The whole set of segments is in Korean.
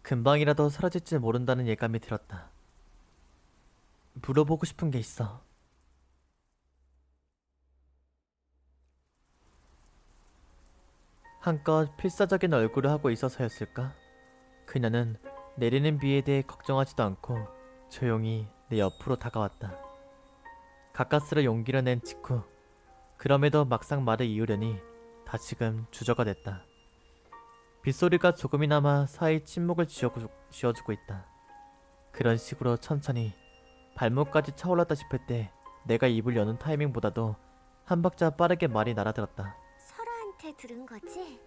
금방이라도 사라질지 모른다는 예감이 들었다. 물어보고 싶은 게 있어. 한껏 필사적인 얼굴을 하고 있어서였을까? 그녀는 내리는 비에 대해 걱정하지도 않고 조용히 내 옆으로 다가왔다. 가까스로 용기를 낸 직후 그럼에도 막상 말을 이으려니 다시금 주저가 됐다. 빗소리가 조금이나마 사이 침묵을 쥐어주고 있다. 그런 식으로 천천히 발목까지 차올랐다 싶을 때 내가 입을 여는 타이밍보다도 한 박자 빠르게 말이 날아들었다. 설아한테 들은 거지?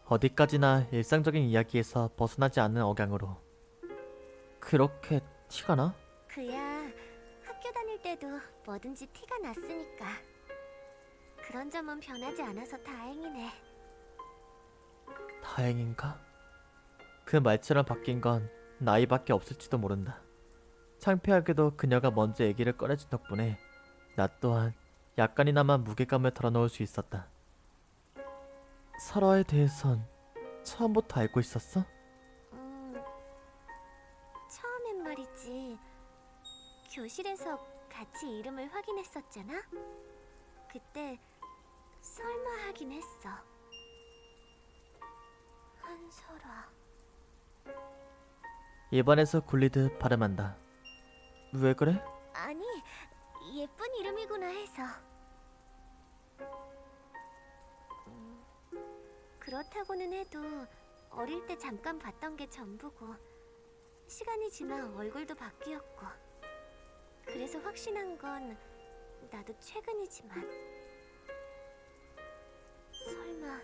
어디까지나 일상적인 이야기에서 벗어나지 않는 억양으로. 그렇게 티가 나? 그야 학교 다닐 때도 뭐든지 티가 났으니까. 그런 점은 변하지 않아서 다행이네. 다행인가? 그 말처럼 바뀐 건 나이밖에 없을지도 모른다. 창피하게도 그녀가 먼저 얘기를 꺼내준 덕분에 나 또한 약간이나마 무게감을 덜어놓을 수 있었다. 설아에 대해선 처음부터 알고 있었어? 음, 처음엔 말이지. 교실에서 같이 이름을 확인했었잖아? 그때 설마 하긴 했어. 한설아. 입안에서 굴리듯 발음한다. 왜 그래? 아니, 예쁜 이름이구나 해서. 그렇다고는 해도 어릴 때 잠깐 봤던 게 전부고 시간이 지나 얼굴도 바뀌었고 그래서 확신한 건 나도 최근이지만 설마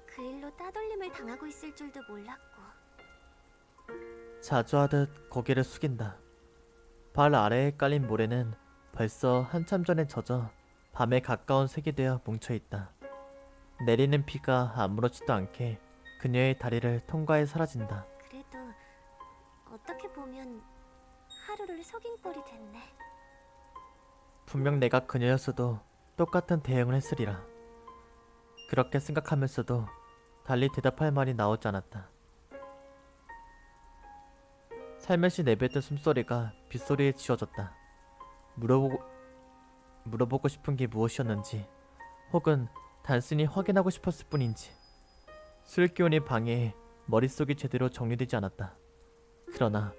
그 일로 따돌림을 당하고 있을 줄도 몰랐고. 자주 하듯 고개를 숙인다. 발 아래에 깔린 모래는 벌써 한참 전에 젖어 밤에 가까운 색이 되어 뭉쳐있다. 내리는 비가 아무렇지도 않게 그녀의 다리를 통과해 사라진다. 그래도 어떻게 보면 하루를 속인 꼴이 됐네. 분명 내가 그녀였어도 똑같은 대응을 했으리라. 그렇게 생각하면서도 달리 대답할 말이 나오지 않았다. 살며시 내뱉은 숨소리가 빗소리에 지워졌다. 물어보고 싶은 게 무엇이었는지, 혹은 단순히 확인하고 싶었을 뿐인지. 술 기운이 방해해 머릿속이 제대로 정리되지 않았다. 그러나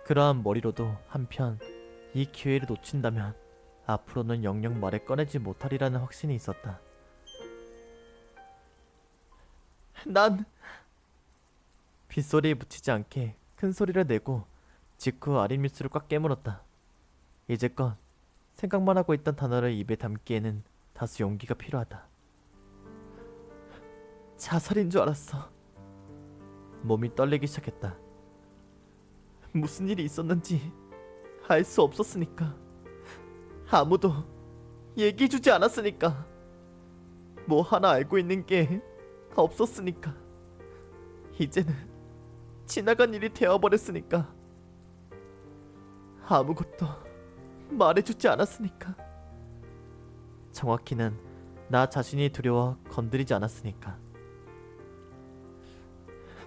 그러한 머리로도 한편 이 기회를 놓친다면 앞으로는 영영 말을 꺼내지 못하리라는 확신이 있었다. 난 빗소리에 묻히지 않게 큰 소리를 내고 직후 아랫입술을 꽉 깨물었다. 이제껏 생각만 하고 있던 단어를 입에 담기에는 다소 용기가 필요하다. 자살인 줄 알았어. 몸이 떨리기 시작했다. 무슨 일이 있었는지 알 수 없었으니까. 아무도 얘기해주지 않았으니까. 뭐 하나 알고 있는 게 없었으니까. 이제는 지나간 일이 되어버렸으니까. 아무것도 말해주지 않았으니까. 정확히는 나 자신이 두려워 건드리지 않았으니까.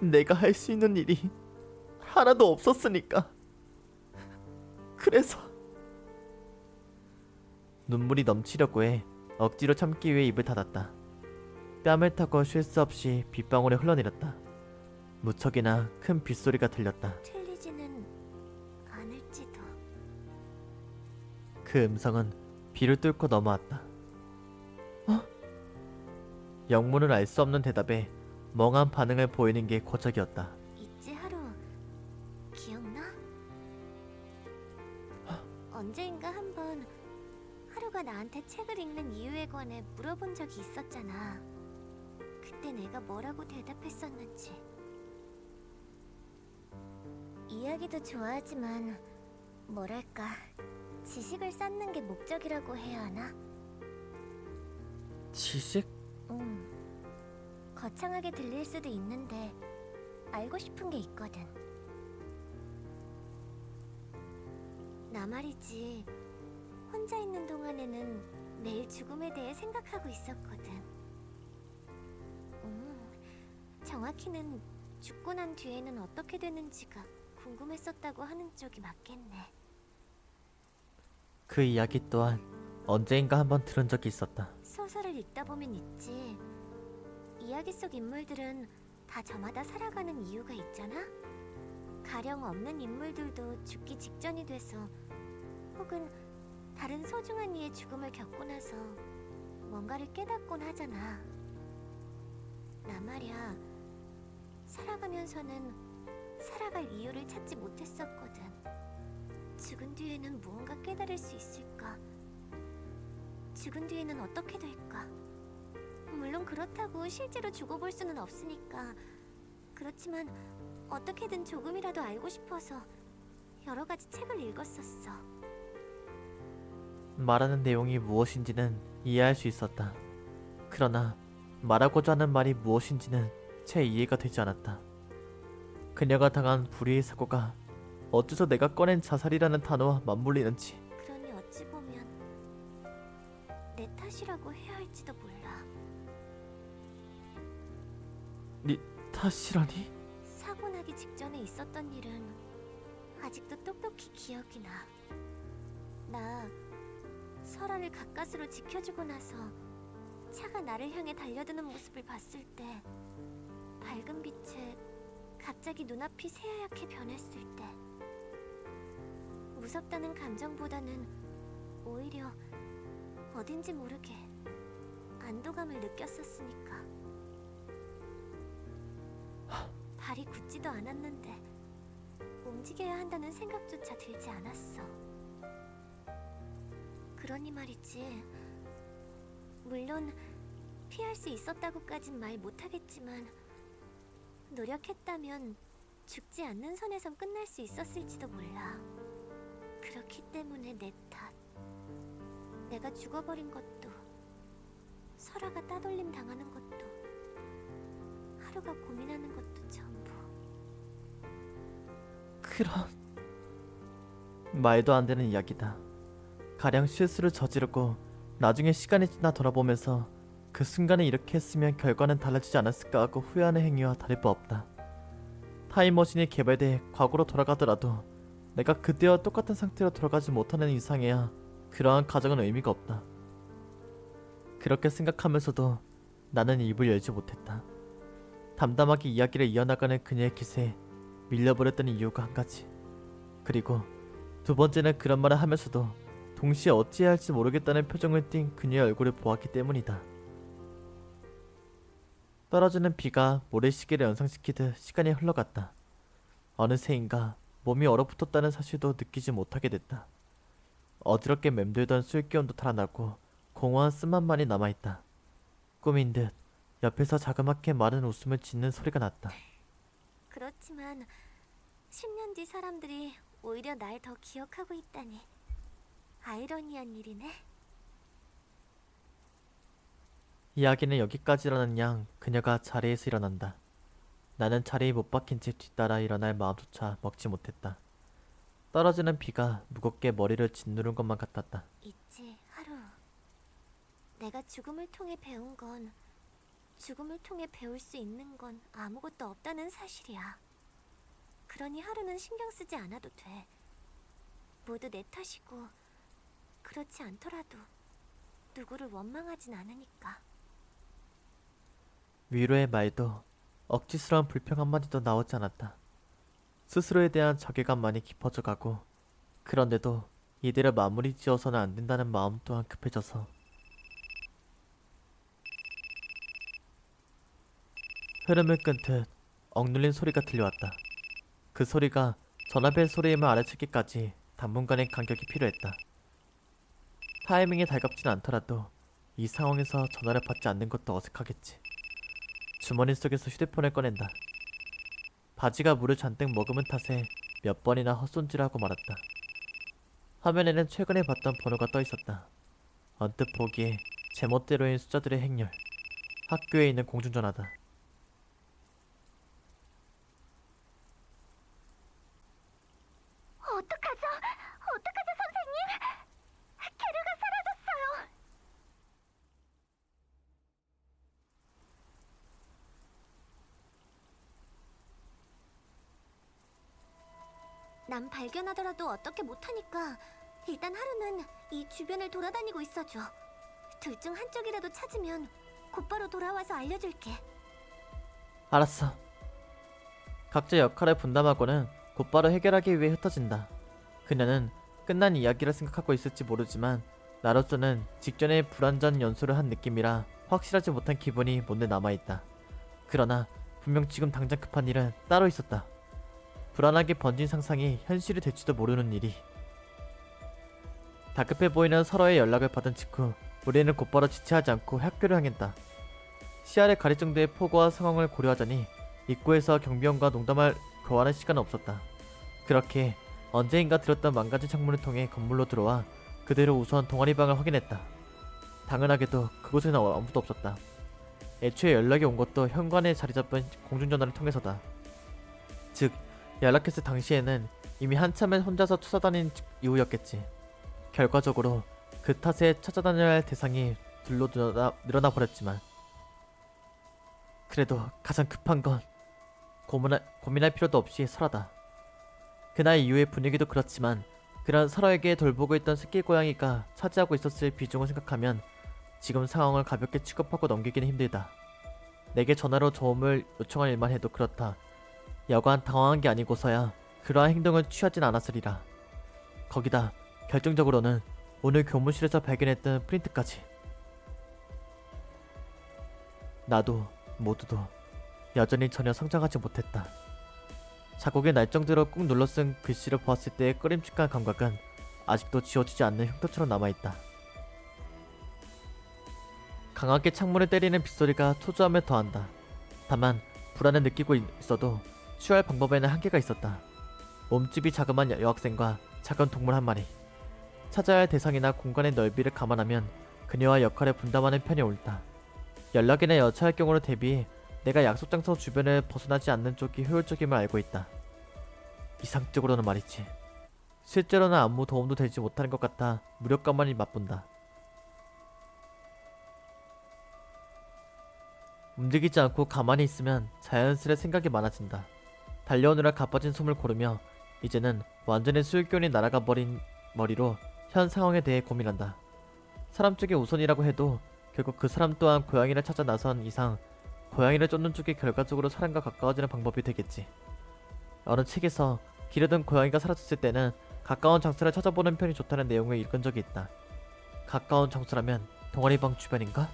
내가 할 수 있는 일이 하나도 없었으니까. 그래서 눈물이 넘치려고 해 억지로 참기 위해 입을 닫았다. 뺨을 타고 쉴 수 없이 빗방울이 흘러내렸다. 무척이나 큰 빗소리가 들렸다. 틀리지는 않을지도. 그 음성은 비를 뚫고 넘어왔다. 영문을 알 수 없는 대답에 멍한 반응을 보이는 게 고적이었다. 있지 하루 기억나? 언제인가 한번 하루가 나한테 책을 읽는 이유에 관해 물어본 적이 있었잖아. 그때 내가 뭐라고 대답했었는지. 이야기도 좋아하지만 뭐랄까 지식을 쌓는 게 목적이라고 해야 하나? 지식? 거창하게 들릴 수도 있는데 알고 싶은 게 있거든. 나 말이지, 혼자 있는 동안에는 내일 죽음에 대해 생각하고 있었거든. 정확히는 죽고 난 뒤에는 어떻게 되는지가 궁금했었다고 하는 쪽이 맞겠네. 그 이야기 또한 언제인가 한번 들은 적이 있었다. 소설을 읽다 보면 있지. 이야기 속 인물들은 다 저마다 살아가는 이유가 있잖아. 가령 없는 인물들도 죽기 직전이 돼서 혹은 다른 소중한 이의 죽음을 겪고 나서 뭔가를 깨닫곤 하잖아. 나 말야, 살아가면서는 살아갈 이유를 찾지 못했었거든. 죽은 뒤에는 무언가 깨달을 수 있을까? 죽은 뒤에는 어떻게 될까? 물론 그렇다고 실제로 죽어볼 수는 없으니까. 그렇지만 어떻게든 조금이라도 알고 싶어서 여러 가지 책을 읽었었어. 말하는 내용이 무엇인지는 이해할 수 있었다. 그러나 말하고자 하는 말이 무엇인지는 채 이해가 되지 않았다. 그녀가 당한 불의의 사고가 어째서 내가 꺼낸 자살이라는 단어와 맞물리는지. 그러니 어찌 보면 내 탓이라고 해야 할지도 몰라. 네 탓이라니? 사고 나기 직전에 있었던 일은 아직도 똑똑히 기억이 나. 나 설아를 가까스로 지켜주고 나서 차가 나를 향해 달려드는 모습을 봤을 때, 밝은 빛에 갑자기 눈앞이 새하얗게 변했을 때, 무섭다는 감정보다는 오히려 어딘지 모르게 안도감을 느꼈었으니까. 발이 굳지도 않았는데 움직여야 한다는 생각조차 들지 않았어. 그러니 말이지, 물론 피할 수 있었다고까진 말 못하겠지만 노력했다면 죽지 않는 선에선 끝날 수 있었을지도 몰라. 그렇기 때문에 내 탓. 내가 죽어버린 것도, 설아가 따돌림 당하는 것도, 하루가 고민하는 것도 전부. 그런 말도 안 되는 이야기다. 가령 실수를 저지르고 나중에 시간이 지나 돌아보면서 그 순간에 이렇게 했으면 결과는 달라지지 않았을까 하고 후회하는 행위와 다를 바 없다. 타임머신이 개발돼 과거로 돌아가더라도 내가 그때와 똑같은 상태로 돌아가지 못하는 이상에야 그러한 가정은 의미가 없다. 그렇게 생각하면서도 나는 입을 열지 못했다. 담담하게 이야기를 이어나가는 그녀의 기세에 밀려버렸던 이유가 한 가지. 그리고 두 번째는 그런 말을 하면서도 동시에 어찌해야 할지 모르겠다는 표정을 띈 그녀의 얼굴을 보았기 때문이다. 떨어지는 비가 모래시계를 연상시키듯 시간이 흘러갔다. 어느새인가 몸이 얼어붙었다는 사실도 느끼지 못하게 됐다. 어지럽게 맴돌던 술기운도 달아나고 공허한 쓴맛만이 남아있다. 꿈인 듯 옆에서 자그맣게 마른 웃음을 짓는 소리가 났다. 그렇지만 10년 뒤 사람들이 오히려 날 더 기억하고 있다니 아이러니한 일이네. 이야기는 여기까지라는 양 그녀가 자리에서 일어난다. 나는 자리에 못 박힌 채 뒤따라 일어날 마음조차 먹지 못했다. 떨어지는 비가 무겁게 머리를 짓누른 것만 같았다. 있지, 하루. 내가 죽음을 통해 배운 건, 죽음을 통해 배울 수 있는 건 아무것도 없다는 사실이야. 그러니 하루는 신경 쓰지 않아도 돼. 모두 내 탓이고, 그렇지 않더라도 누구를 원망하진 않으니까. 위로의 말도 억지스러운 불평 한마디도 나오지 않았다. 스스로에 대한 자괴감만이 깊어져 가고, 그런데도 이대로 마무리 지어서는 안 된다는 마음 또한 급해져서 흐름을 끊듯 억눌린 소리가 들려왔다. 그 소리가 전화벨 소리임을 알아채기까지 당분간의 간격이 필요했다. 타이밍이 달갑진 않더라도 이 상황에서 전화를 받지 않는 것도 어색하겠지. 주머니 속에서 휴대폰을 꺼낸다. 바지가 물을 잔뜩 머금은 탓에 몇 번이나 헛손질하고 말았다. 화면에는 최근에 봤던 번호가 떠 있었다. 언뜻 보기에 제멋대로인 숫자들의 행렬. 학교에 있는 공중전화다. 어떡하죠? 어떡하죠, 선생님? 캐르가 사라졌어요. 남 발견하더라도 어떻게 못하니까 일단 하루는 이 주변을 돌아다니고 있어줘. 둘 중 한쪽이라도 찾으면 곧바로 돌아와서 알려줄게. 알았어. 각자 역할을 분담하고는 곧바로 해결하기 위해 흩어진다. 그녀는 끝난 이야기를 생각하고 있을지 모르지만 나로서는 직전에 불완전 연수를 한 느낌이라 확실하지 못한 기분이 못내 남아있다. 그러나 분명 지금 당장 급한 일은 따로 있었다. 불안하게 번진 상상이 현실이 될지도 모르는 일이. 다급해 보이는 서로의 연락을 받은 직후 우리는 곧바로 지체하지 않고 학교를 향했다. 시야를 가릴 정도의 폭우와 상황을 고려하자니 입구에서 경비원과 농담할 교환할 시간은 없었다. 그렇게 언제인가 들었던 망가진 창문을 통해 건물로 들어와 그대로 우선 동아리방을 확인했다. 당연하게도 그곳에는 아무도 없었다. 애초에 연락이 온 것도 현관에 자리잡은 공중전화를 통해서다. 즉 연락했을 당시에는 이미 한참을 혼자서 찾아다닌 이후였겠지. 결과적으로 그 탓에 찾아다녀야 할 대상이 둘로 늘어나 버렸지만 그래도 가장 급한 건 고민할 필요도 없이 설하다. 그날 이후의 분위기도 그렇지만 그런 설아에게 돌보고 있던 새끼 고양이가 차지하고 있었을 비중을 생각하면 지금 상황을 가볍게 취급하고 넘기기는 힘들다. 내게 전화로 도움을 요청할 일만 해도 그렇다. 여간 당황한 게 아니고서야 그러한 행동을 취하진 않았으리라. 거기다 결정적으로는 오늘 교무실에서 발견했던 프린트까지. 나도 모두도 여전히 전혀 성장하지 못했다. 자국의 날정대로 꾹 눌러쓴 글씨를 보았을 때의 꺼림칙한 감각은 아직도 지워지지 않는 흉터처럼 남아있다. 강하게 창문을 때리는 빗소리가 초조함을 더한다. 다만 불안을 느끼고 있어도 취할 방법에는 한계가 있었다. 몸집이 자그만 여학생과 작은 동물 한 마리. 찾아야 할 대상이나 공간의 넓이를 감안하면 그녀와 역할을 분담하는 편이 옳다. 연락이나 여차할 경우를 대비해 내가 약속 장소 주변을 벗어나지 않는 쪽이 효율적임을 알고 있다. 이상적으로는 말이지. 실제로는 아무 도움도 되지 못하는 것 같아 무력감만이 맛본다. 움직이지 않고 가만히 있으면 자연스레 생각이 많아진다. 달려오느라 가빠진 숨을 고르며 이제는 완전히 수익견이 날아가 버린 머리로 현 상황에 대해 고민한다. 사람 쪽이 우선이라고 해도 결국 그 사람 또한 고양이를 찾아 나선 이상 고양이를 쫓는 쪽이 결과적으로 사람과 가까워지는 방법이 되겠지. 어느 책에서 기르던 고양이가 사라졌을 때는 가까운 장소를 찾아보는 편이 좋다는 내용을 읽은 적이 있다. 가까운 장소라면 동아리방 주변인가?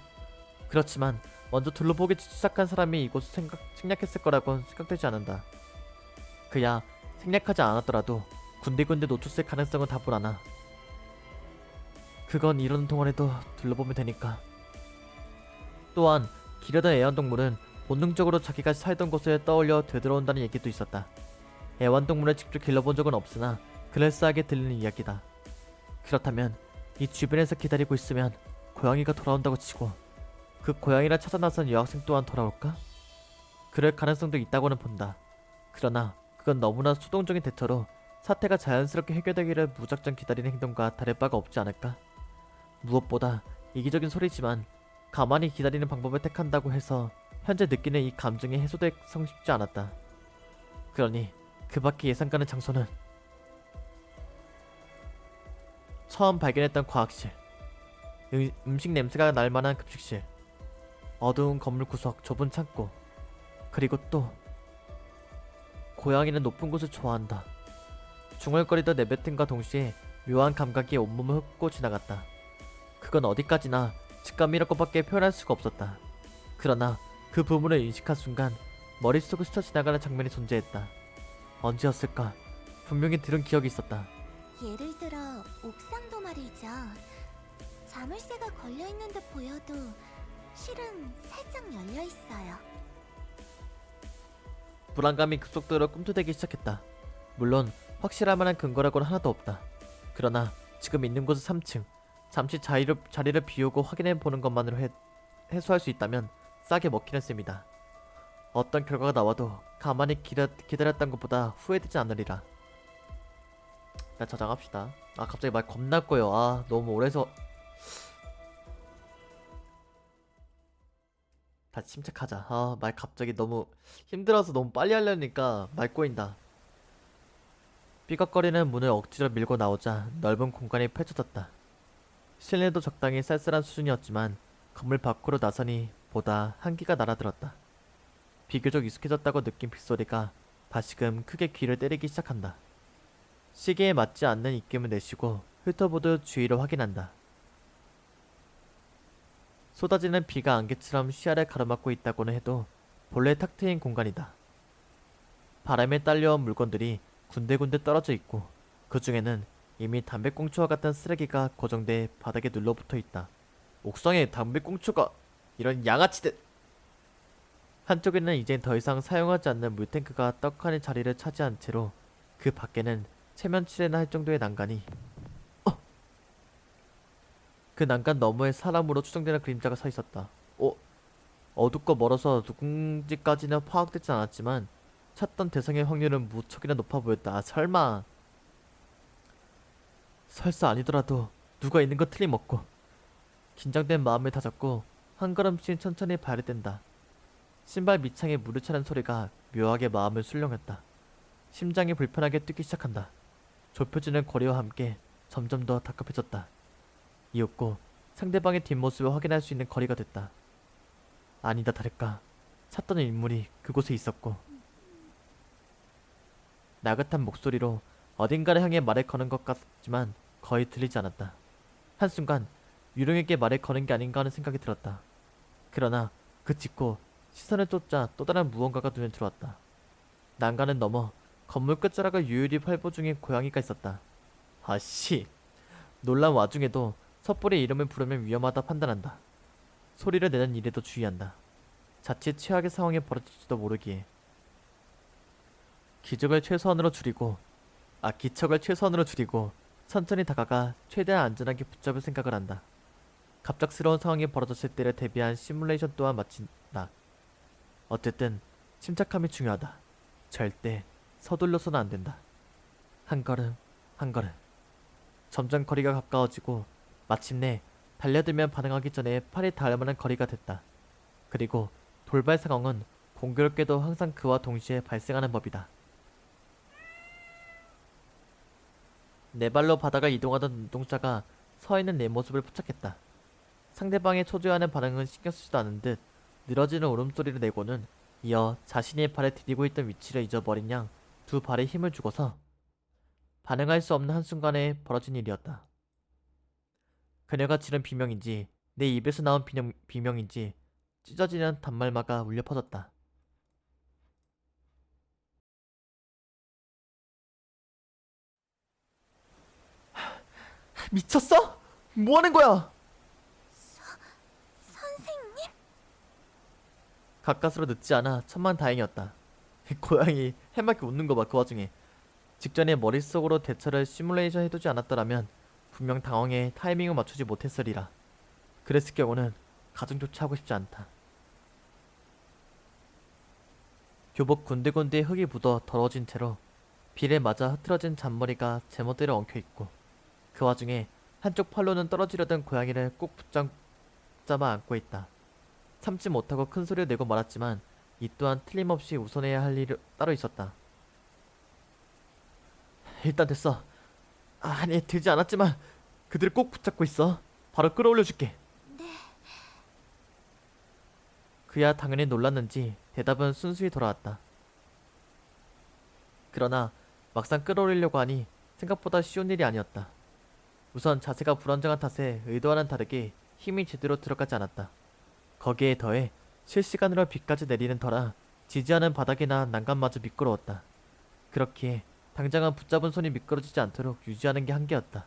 그렇지만 먼저 둘러보기 시작한 사람이 이곳을 생략했을 거라고는 생각되지 않는다. 그야 생략하지 않았더라도 군데군데 노출될 가능성은 다분 않아. 그건 이러는 동안에도 둘러보면 되니까. 또한 기르던 애완동물은 본능적으로 자기가 살던 곳을 떠올려 되돌아온다는 얘기도 있었다. 애완동물을 직접 길러본 적은 없으나 그럴싸하게 들리는 이야기다. 그렇다면 이 주변에서 기다리고 있으면 고양이가 돌아온다고 치고 그 고양이를 찾아 나선 여학생 또한 돌아올까? 그럴 가능성도 있다고는 본다. 그러나 그건 너무나 수동적인 대처로 사태가 자연스럽게 해결되기를 무작정 기다리는 행동과 다를 바가 없지 않을까? 무엇보다 이기적인 소리지만 가만히 기다리는 방법을 택한다고 해서 현재 느끼는 이 감정이 해소될 성쉽지 않았다. 그러니 그 밖에 예상 가는 장소는 처음 발견했던 과학실, 음식 냄새가 날 만한 급식실, 어두운 건물 구석, 좁은 창고, 그리고 또 고양이는 높은 곳을 좋아한다. 중얼거리던 내뱉음과 동시에 묘한 감각이 온몸을 흡고 지나갔다. 그건 어디까지나 직감이라고밖에 표현할 수가 없었다. 그러나 그 부분을 인식한 순간 머릿속을 스쳐 지나가는 장면이 존재했다. 언제였을까? 분명히 들은 기억이 있었다. 예를 들어 옥상도 말이죠. 자물쇠가 걸려있는 듯 보여도 실은 살짝 열려있어요. 불안감이 급속도로 꿈틀대기 시작했다. 물론 확실할 만한 근거라고는 하나도 없다. 그러나 지금 있는 곳은 3층. 잠시 자리를 비우고 확인해보는 것만으로 해소할 수 있다면 싸게 먹히는 셈이다. 어떤 결과가 나와도 가만히 기다렸던 것보다 후회되지 않으리라. 일단 저장합시다. 아 갑자기 말 겁나 꼬여. 아 너무 오래서 다시 침착하자. 아 말 갑자기 너무 힘들어서 너무 빨리 하려니까 말 꼬인다. 삐걱거리는 문을 억지로 밀고 나오자 넓은 공간이 펼쳐졌다. 실내도 적당히 쌀쌀한 수준이었지만 건물 밖으로 나서니 보다 한기가 날아들었다. 비교적 익숙해졌다고 느낀 빗소리가 다시금 크게 귀를 때리기 시작한다. 시계에 맞지 않는 입김을 내쉬고 훑어보듯 주위를 확인한다. 쏟아지는 비가 안개처럼 시야를 가로막고 있다고는 해도 본래 탁 트인 공간이다. 바람에 딸려온 물건들이 군데군데 떨어져 있고 그 중에는 이미 담배꽁초와 같은 쓰레기가 고정돼 바닥에 눌러붙어 있다. 옥상에 담배꽁초가, 이런 양아치들! 한쪽에는 이젠 더 이상 사용하지 않는 물탱크가 떡하니 자리를 차지한 채로 그 밖에는 체면치레나 할 정도의 난간이, 그 난간 너머에 사람으로 추정되는 그림자가 서 있었다. 어둡고 멀어서 누군지까지는 파악되지 않았지만 찾던 대상의 확률은 무척이나 높아 보였다. 설마. 설사 아니더라도 누가 있는 거 틀림없고. 긴장된 마음을 다잡고 한 걸음씩 천천히 발을 뗀다. 신발 밑창에 물을 차는 소리가 묘하게 마음을 술렁였다. 심장이 불편하게 뛰기 시작한다. 좁혀지는 거리와 함께 점점 더 다급해졌다. 이윽고 상대방의 뒷모습을 확인할 수 있는 거리가 됐다. 아니다 다를까 찾던 인물이 그곳에 있었고, 나긋한 목소리로 어딘가를 향해 말을 거는 것 같지만 거의 들리지 않았다. 한순간 유령에게 말을 거는 게 아닌가 하는 생각이 들었다. 그러나 그 직후 시선을 쫓자 또 다른 무언가가 눈에 들어왔다. 난간을 넘어 건물 끝자락을 유유히 활보 중인 고양이가 있었다. 아씨. 놀란 와중에도 섣불리 이름을 부르면 위험하다 판단한다. 소리를 내는 일에도 주의한다. 자칫 최악의 상황이 벌어질지도 모르기에. 기척을 최소한으로 줄이고 천천히 다가가 최대한 안전하게 붙잡을 생각을 한다. 갑작스러운 상황이 벌어졌을 때를 대비한 시뮬레이션 또한 마친다. 어쨌든 침착함이 중요하다. 절대 서둘러서는 안 된다. 한 걸음 한 걸음. 점점 거리가 가까워지고 마침내 달려들면 반응하기 전에 팔이 닿을 만한 거리가 됐다. 그리고 돌발 상황은 공교롭게도 항상 그와 동시에 발생하는 법이다. 네 발로 바닥을 이동하던 눈동자가 서 있는 내 모습을 포착했다. 상대방의 초조해하는 반응은 신경 쓰지도 않은 듯 늘어지는 울음소리를 내고는 이어 자신의 발에 디디고 있던 위치를 잊어버린 양 두 발에 힘을 주고서 반응할 수 없는 한순간에 벌어진 일이었다. 그녀가 지른 비명인지 내 입에서 나온 비명인지 찢어지는 단말마가 울려 퍼졌다. 미쳤어? 뭐하는 거야? 선생님? 가까스로 늦지 않아 천만다행이었다. 고양이 해맑게 웃는 거 봐. 그 와중에 직전에 머릿속으로 대처를 시뮬레이션 해두지 않았더라면 분명 당황해 타이밍을 맞추지 못했으리라. 그랬을 경우는 가정조차 하고 싶지 않다. 교복 군데군데 흙이 묻어 더러워진 채로 비에 맞아 흐트러진 잔머리가 제멋대로 엉켜있고, 그 와중에 한쪽 팔로는 떨어지려던 고양이를 꼭 붙잡아 안고 있다. 참지 못하고 큰 소리를 내고 말았지만 이 또한 틀림없이 우선해야 할 일이 따로 있었다. 일단 됐어. 아니 되지 않았지만 그들을 꼭 붙잡고 있어. 바로 끌어올려줄게. 네. 그야 당연히 놀랐는지 대답은 순수히 돌아왔다. 그러나 막상 끌어올리려고 하니 생각보다 쉬운 일이 아니었다. 우선 자세가 불안정한 탓에 의도와는 다르게 힘이 제대로 들어가지 않았다. 거기에 더해 실시간으로 비까지 내리는 터라 지지하는 바닥이나 난간마저 미끄러웠다. 그렇기에 당장은 붙잡은 손이 미끄러지지 않도록 유지하는 게 한계였다.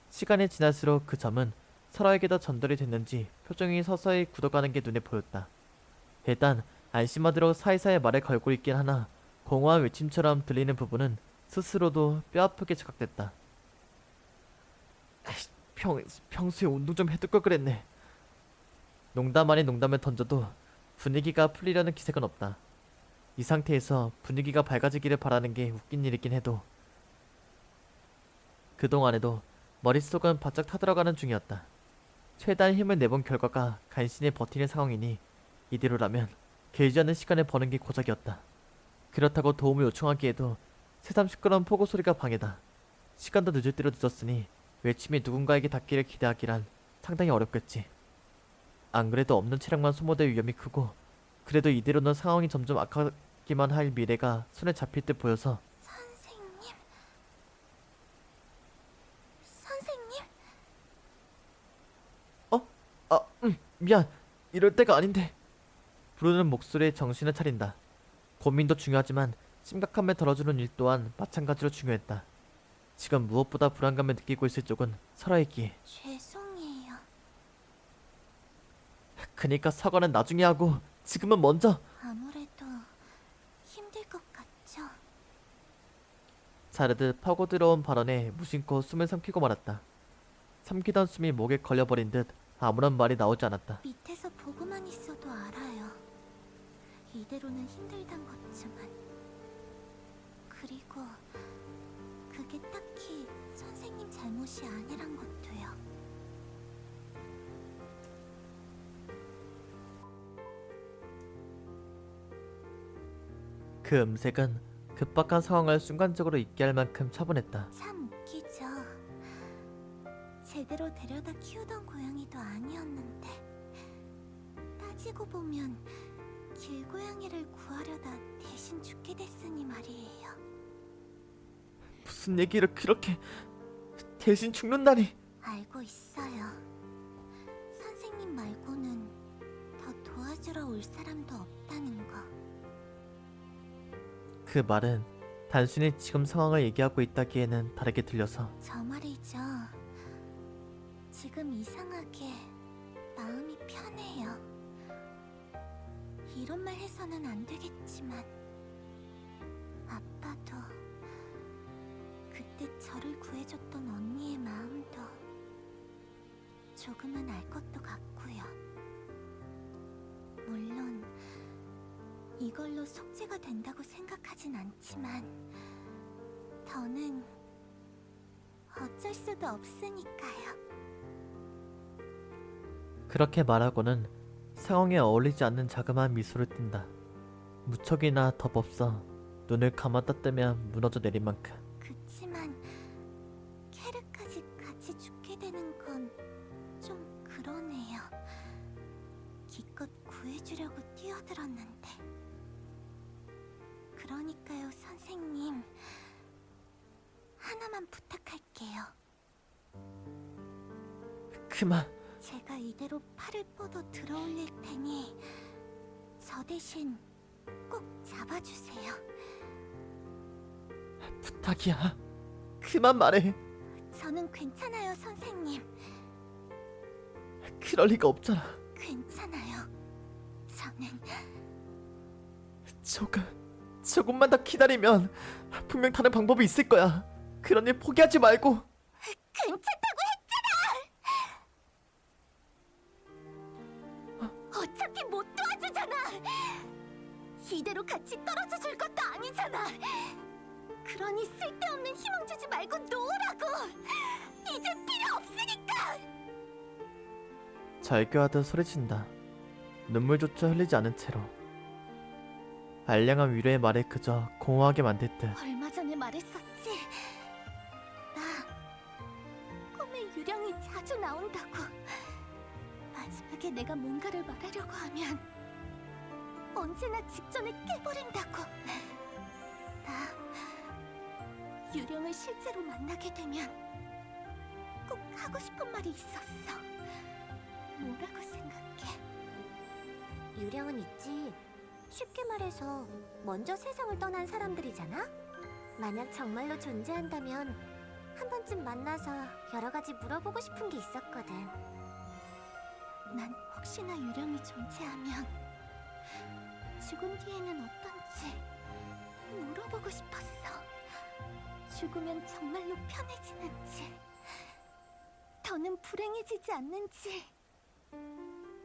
시간이 지날수록 그 점은 서로에게 더 전달이 됐는지 표정이 서서히 굳어가는 게 눈에 보였다. 일단 안심하도록 사이사이 말을 걸고 있긴 하나 공허한 외침처럼 들리는 부분은 스스로도 뼈아프게 자각됐다. 평소에 운동 좀 해둘 걸 그랬네. 농담 아닌 농담을 던져도 분위기가 풀리려는 기색은 없다. 이 상태에서 분위기가 밝아지기를 바라는 게 웃긴 일이긴 해도 그동안에도 머릿속은 바짝 타들어가는 중이었다. 최대한 힘을 내본 결과가 간신히 버티는 상황이니 이대로라면 길지 않은 시간을 버는 게 고작이었다. 그렇다고 도움을 요청하기에도 새삼 시끄러운 폭우 소리가 방해다. 시간도 늦을 대로 늦었으니 외침이 누군가에게 닿기를 기대하기란 상당히 어렵겠지. 안 그래도 없는 차량만 소모될 위험이 크고, 그래도 이대로는 상황이 점점 악화기만 할 미래가 손에 잡힐 듯 보여서 선생님? 선생님? 미안. 이럴 때가 아닌데. 부르는 목소리에 정신을 차린다. 고민도 중요하지만 심각함을 덜어주는 일 또한 마찬가지로 중요했다. 지금 무엇보다 불안감을 느끼고 있을 쪽은 설아이기에. 죄송해요. 그니까 사과는 나중에 하고 지금은 먼저. 아무래도 힘들 것 같죠? 자르듯 파고 들어온 발언에 무심코 숨을 삼키고 말았다. 삼키던 숨이 목에 걸려버린 듯 아무런 말이 나오지 않았다. 밑에서 보고만 있어도 알아요. 이대로는 힘들단 것지만. 그리고 그게 딱히 선생님 잘못이 아니란 것도요. 그 음색은 급박한 상황을 순간적으로 잊게 할 만큼 차분했다. 참 웃기죠. 제대로 데려다 키우던 고양이도 아니었는데 따지고 보면 길고양이를 구하려다 대신 죽게 됐으니 말이에요. 무슨 얘기를 그렇게 대신 죽는다니. 알고 있어요. 선생님 말고는 더 도와주러 올 사람도 없다는 거. 그 말은 단순히 지금 상황을 얘기하고 있다기에는 다르게 들려서 저 말이죠. 지금 이상하게 마음이 편해요. 이런 말 해서는 안 되겠지만 아빠도 그때 저를 구해줬던 언니의 마음도 조금은 알 것도 같고요. 물론 이걸로 속죄가 된다고 생각하진 않지만 더는 어쩔 수도 없으니까요. 그렇게 말하고는 상황에 어울리지 않는 자그마한 미소를 띈다. 무척이나 덥없어 눈을 감았다 뜨면 무너져 내린 만큼. 그치만 캐르까지 같이 죽게 되는 건 좀 그러네요. 기껏 구해주려고 뛰어들었는데. 그러니까요, 선생님. 하나만 부탁할게요. 그만. 제가 이대로 팔을 뻗어 들어올릴 테니 저 대신 꼭 잡아주세요. 부탁이야. 그만 말해. 저는 괜찮아요, 선생님. 그럴 리가 없잖아. 괜찮아요. 저는 조금만 더 기다리면 분명 다른 방법이 있을 거야. 그런 일 포기하지 말고. 괜찮다고 했잖아. 어차피 못 도와주잖아. 이대로 같이 떨어져 줄 것도 아니잖아. 그러니 쓸데없는 희망 주지 말고 놓으라고. 이제 필요 없으니까. 절규하듯 소리친다. 눈물조차 흘리지 않은 채로. 알량한 위로의 말에 그저 공허하게 만들 듯. 얼마 전에 말했었지. 나 꿈에 유령이 자주 나온다고. 마지막에 내가 뭔가를 말하려고 하면 언제나 직전에 깨버린다고. 나 유령을 실제로 만나게 되면 꼭 하고 싶은 말이 있었어. 뭐라고 생각해? 유령은 있지. 쉽게 말해서 먼저 세상을 떠난 사람들이잖아? 만약 정말로 존재한다면 한 번쯤 만나서 여러 가지 물어보고 싶은 게 있었거든. 난 혹시나 유령이 존재하면 죽은 뒤에는 어떤지 물어보고 싶었어. 죽으면 정말로 편해지는지, 더는 불행해지지 않는지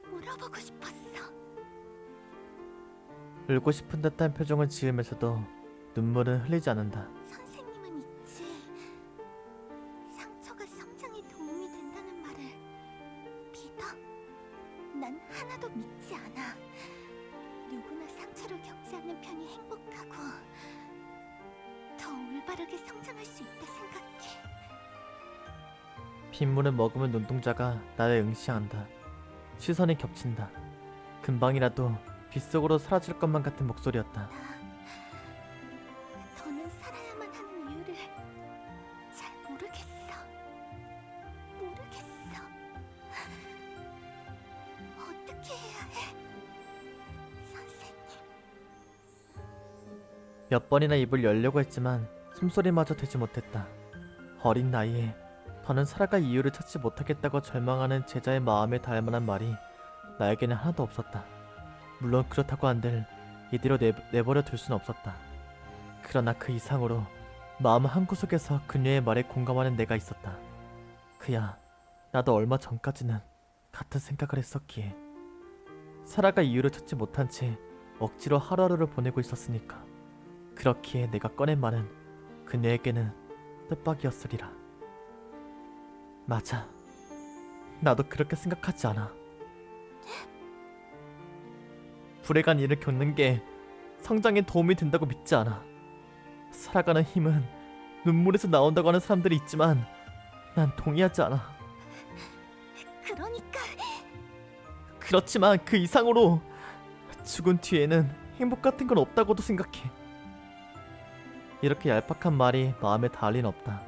물어보고 싶었어. 울고 싶은 듯한 표정을 지으면서도 눈물은 흘리지 않는다. 선생님은 있지. 상처가 성장에 도움이 된다는 말을 믿어? 난 하나도 믿지 않아. 누구나 상처를 겪지 않는 편이 행복하고 더 다르게 성장할 수 있다 생각해. 빗물을 머금은 눈동자가 나를 응시한다. 시선이 겹친다. 금방이라도 빗속으로 사라질 것만 같은 목소리였다. 더는 살아야만 하는 이유를 잘 모르겠어. 모르겠어. 어떻게 해야 해? 선생님. 몇 번이나 입을 열려고 했지만 숨소리마저 되지 못했다. 어린 나이에 더는 살아갈 이유를 찾지 못하겠다고 절망하는 제자의 마음에 닿을 만한 말이 나에게는 하나도 없었다. 물론 그렇다고 한들 이대로 내버려 둘 수는 없었다. 그러나 그 이상으로 마음 한구석에서 그녀의 말에 공감하는 내가 있었다. 그야 나도 얼마 전까지는 같은 생각을 했었기에 살아갈 이유를 찾지 못한 채 억지로 하루하루를 보내고 있었으니까. 그렇기에 내가 꺼낸 말은 그녀에게는 뜻밖이었으리라. 맞아. 나도 그렇게 생각하지 않아. 불행한 일을 겪는 게 성장에 도움이 된다고 믿지 않아. 살아가는 힘은 눈물에서 나온다고 하는 사람들이 있지만 난 동의하지 않아. 그러니까 그렇지만 그 이상으로 죽은 뒤에는 행복 같은 건 없다고도 생각해. 이렇게 얄팍한 말이 마음에 닿을 리는 없다.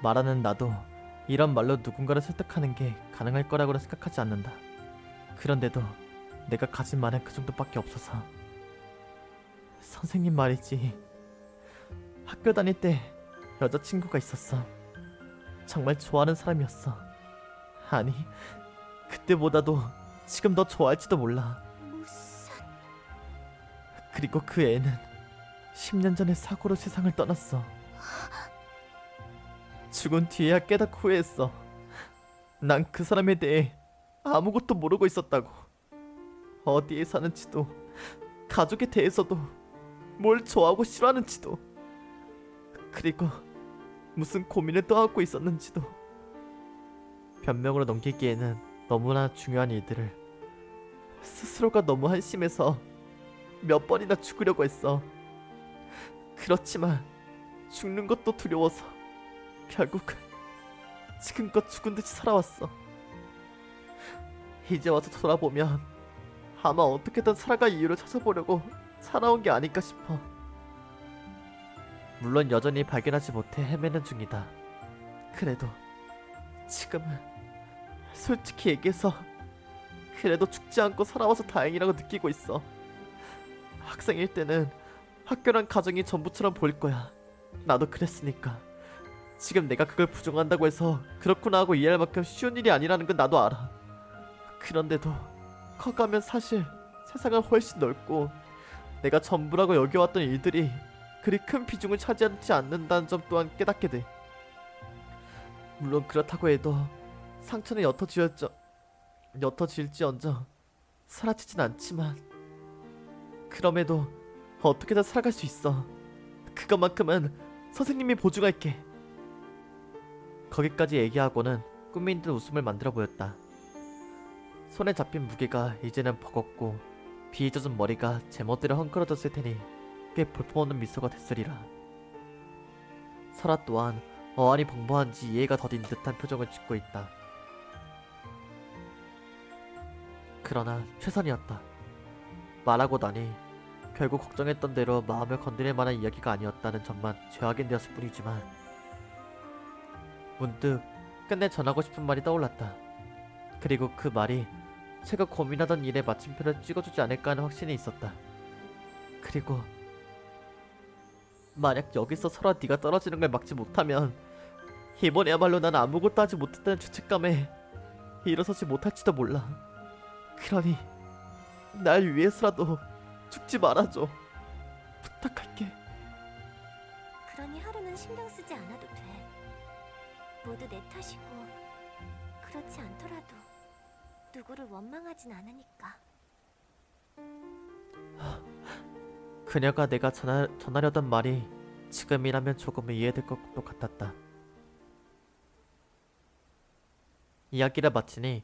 말하는 나도 이런 말로 누군가를 설득하는 게 가능할 거라고는 생각하지 않는다. 그런데도 내가 가진 말은 그 정도밖에 없어서. 선생님 말이지. 학교 다닐 때 여자친구가 있었어. 정말 좋아하는 사람이었어. 아니, 그때보다도 지금 더 좋아할지도 몰라. 무슨 그리고 그 애는 10년 전에 사고로 세상을 떠났어. 죽은 뒤에야 깨닫고 후회했어. 난 그 사람에 대해 아무것도 모르고 있었다고. 어디에 사는지도, 가족에 대해서도, 뭘 좋아하고 싫어하는지도, 그리고 무슨 고민을 떠안고 있었는지도. 변명으로 넘기기에는 너무나 중요한 일들을 스스로가 너무 한심해서 몇 번이나 죽으려고 했어. 그렇지만 죽는 것도 두려워서 결국은 지금껏 죽은 듯이 살아왔어. 이제 와서 돌아보면 아마 어떻게든 살아갈 이유를 찾아보려고 살아온 게 아닐까 싶어. 물론 여전히 발견하지 못해 헤매는 중이다. 그래도 지금은 솔직히 얘기해서 그래도 죽지 않고 살아와서 다행이라고 느끼고 있어. 학생일 때는 학교란 가정이 전부처럼 보일 거야. 나도 그랬으니까. 지금 내가 그걸 부정한다고 해서 그렇구나 하고 이해할 만큼 쉬운 일이 아니라는 건 나도 알아. 그런데도 커가면 사실 세상은 훨씬 넓고 내가 전부라고 여겨왔던 일들이 그리 큰 비중을 차지하지 않는다는 점 또한 깨닫게 돼. 물론 그렇다고 해도 상처는 옅어질지언정 사라지진 않지만 그럼에도 어떻게든 살아갈 수 있어. 그것만큼은 선생님이 보증할게. 거기까지 얘기하고는 꾸민 듯 웃음을 만들어 보였다. 손에 잡힌 무게가 이제는 버겁고 비에 젖은 머리가 제멋대로 헝클어졌을 테니 꽤 볼품없는 미소가 됐으리라. 설아 또한 어안이 벙벙한지 이해가 더딘 듯한 표정을 짓고 있다. 그러나 최선이었다. 말하고 나니 결국 걱정했던 대로 마음을 건드릴 만한 이야기가 아니었다는 점만 재확인되었을 뿐이지만 문득 끝내 전하고 싶은 말이 떠올랐다. 그리고 그 말이 제가 고민하던 일에 마침표를 찍어주지 않을까 하는 확신이 있었다. 그리고 만약 여기서 설아 네가 떨어지는 걸 막지 못하면 이번에야말로 난 아무것도 하지 못했다는 죄책감에 일어서지 못할지도 몰라. 그러니 날 위해서라도 죽지 말아줘. 부탁할게. 그러니 하루는 신경 쓰지 않아도 돼. 모두 내 탓이고 그렇지 않더라도 누구를 원망하진 않으니까. 그녀가 내가 전하려던 말이 지금이라면 조금은 이해될 것도 같았다. 이야기를 마치니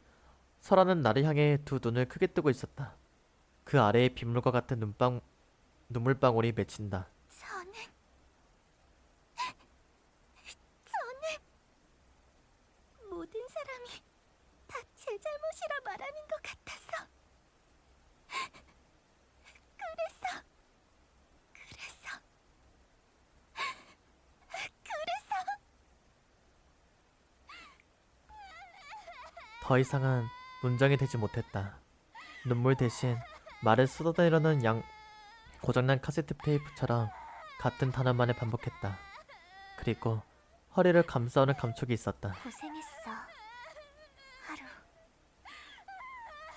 설아는 나를 향해 두 눈을 크게 뜨고 있었다. 그 아래에 빗물과 같은 눈물방울이 맺힌다. 저는 것이라 말하는 것 같아서. 그래서 더 이상은 문장이 되지 못했다. 눈물 대신 말을 쏟아내려는 고장난 카세트 테이프처럼 같은 단어만을 반복했다. 그리고 허리를 감싸오는 감촉이 있었다. 고생했어, 하루.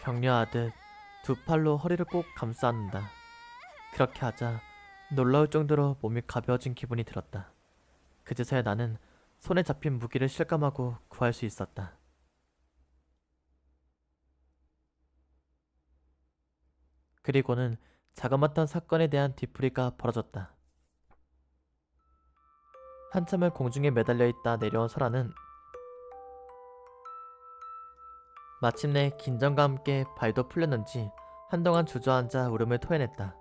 격려하듯 두 팔로 허리를 꼭 감싸 안는다. 그렇게 하자 놀라울 정도로 몸이 가벼워진 기분이 들었다. 그제서야 나는 손에 잡힌 무기를 실감하고 구할 수 있었다. 그리고는 자그마한 사건에 대한 뒤풀이가 벌어졌다. 한참을 공중에 매달려 있다 내려온 설아는 마침내 긴장과 함께 발도 풀렸는지 한동안 주저앉아 울음을 토해냈다.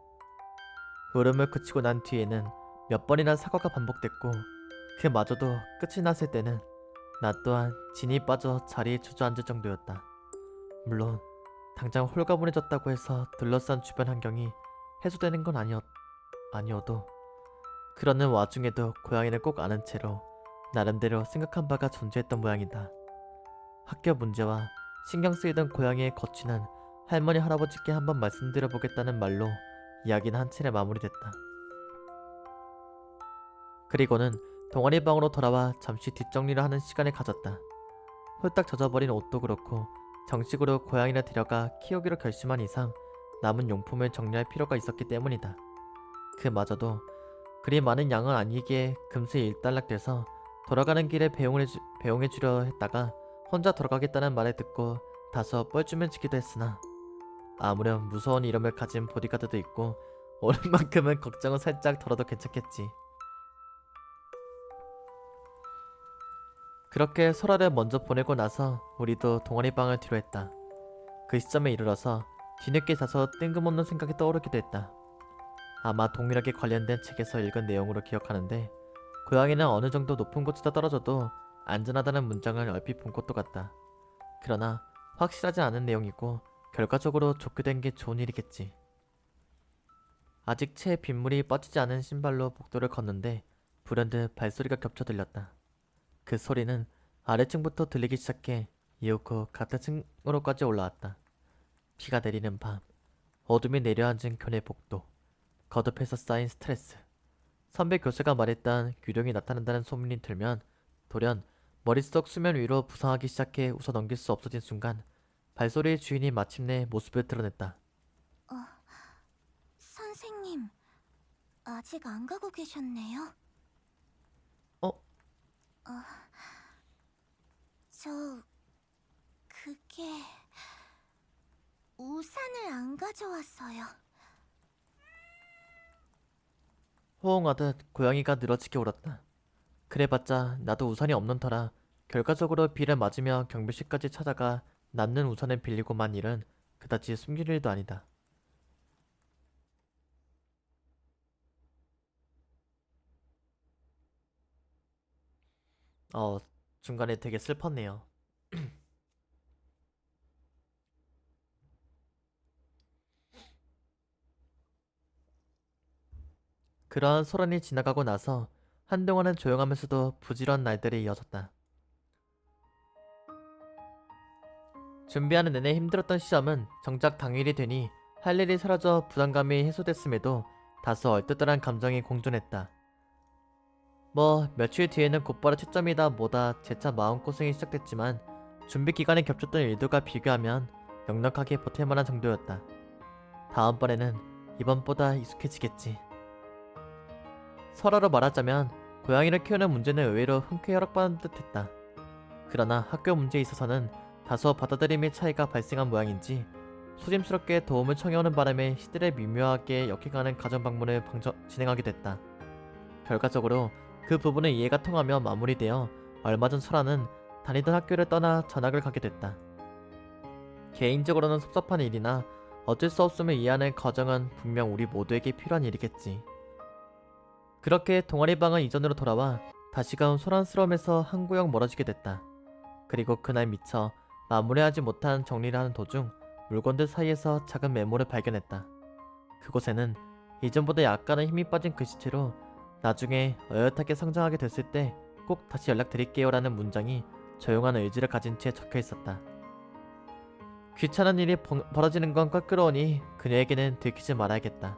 울음을 그치고 난 뒤에는 몇 번이나 사과가 반복됐고 그마저도 끝이 났을 때는 나 또한 진이 빠져 자리에 주저앉을 정도였다. 물론 당장 홀가분해졌다고 해서 둘러싼 주변 환경이 해소되는 건 아니어도 그러는 와중에도 고양이를 꼭 아는 채로 나름대로 생각한 바가 존재했던 모양이다. 학교 문제와 신경 쓰이던 고양이의 거취는 할머니 할아버지께 한번 말씀드려보겠다는 말로 이야기는 한 차례 마무리됐다. 그리고는 동아리 방으로 돌아와 잠시 뒷정리를 하는 시간을 가졌다. 홀딱 젖어버린 옷도 그렇고 정식으로 고양이를 데려가 키우기로 결심한 이상 남은 용품을 정리할 필요가 있었기 때문이다. 그마저도 그리 많은 양은 아니기에 금세 일단락돼서 돌아가는 길에 배웅해주려 했다가 혼자 돌아가겠다는 말을 듣고 다소 뻘쭘해지기도 했으나 아무렴 무서운 이름을 가진 보디가드도 있고 오랜만큼은 걱정은 살짝 덜어도 괜찮겠지. 그렇게 설아를 먼저 보내고 나서 우리도 동아리방을 뒤로했다. 그 시점에 이르러서 뒤늦게 다소 뜬금없는 생각이 떠오르기도 했다. 아마 동일하게 관련된 책에서 읽은 내용으로 기억하는데 고양이는 어느 정도 높은 곳에다 떨어져도 안전하다는 문장을 얼핏 본 것도 같다. 그러나 확실하지 않은 내용이고 결과적으로 좋게 된 게 좋은 일이겠지. 아직 채 빗물이 빠지지 않은 신발로 복도를 걷는데 불현듯 발소리가 겹쳐 들렸다. 그 소리는 아래층부터 들리기 시작해 이윽고 같은 층으로까지 올라왔다. 비가 내리는 밤, 어둠이 내려앉은 교내 복도, 거듭해서 쌓인 스트레스. 선배 교수가 말했던 유령이 나타난다는 소문이 들면 돌연 머릿속 수면 위로 부상하기 시작해 웃어 넘길 수 없어진 순간 발소리의 주인이 마침내 모습을 드러냈다. 선생님, 아직 안 가고 계셨네요. 어? 그게 우산을 안 가져왔어요. 호응하듯 고양이가 늘어지게 울었다. 그래봤자 나도 우산이 없는 터라 결과적으로 비를 맞으며 경비실까지 찾아가 남는 우산을 빌리고 만 일은 그다지 숨길 일도 아니다. 중간에 되게 슬펐네요. 그러한 소란이 지나가고 나서 한동안은 조용하면서도 부지런한 날들이 이어졌다. 준비하는 내내 힘들었던 시험은 정작 당일이 되니 할 일이 사라져 부담감이 해소됐음에도 다소 얼떨떨한 감정이 공존했다. 뭐 며칠 뒤에는 곧바로 채점이다 뭐다 재차 마음고생이 시작됐지만 준비 기간에 겹쳤던 일들과 비교하면 넉넉하게 버틸만한 정도였다. 다음번에는 이번보다 익숙해지겠지. 설화로 말하자면 고양이를 키우는 문제는 의외로 흔쾌히 허락받은 듯했다. 그러나 학교 문제에 있어서는 다소 받아들임의 차이가 발생한 모양인지 소심스럽게 도움을 청해오는 바람에 시들에 미묘하게 역행하는 가정 방문을 진행하게 됐다. 결과적으로 그 부분은 이해가 통하며 마무리되어 얼마 전 설아는 다니던 학교를 떠나 전학을 가게 됐다. 개인적으로는 섭섭한 일이나 어쩔 수 없음을 이해하는 과정은 분명 우리 모두에게 필요한 일이겠지. 그렇게 동아리방은 이전으로 돌아와 다시금 소란스러움에서 한 구역 멀어지게 됐다. 그리고 그날 미처 마무리하지 못한 정리를 하는 도중 물건들 사이에서 작은 메모를 발견했다. 그곳에는 이전보다 약간은 힘이 빠진 글씨체로 나중에 어엿하게 성장하게 됐을 때 꼭 다시 연락드릴게요 라는 문장이 조용한 의지를 가진 채 적혀 있었다. 귀찮은 일이 벌어지는 건 껄끄러우니 그녀에게는 들키지 말아야겠다.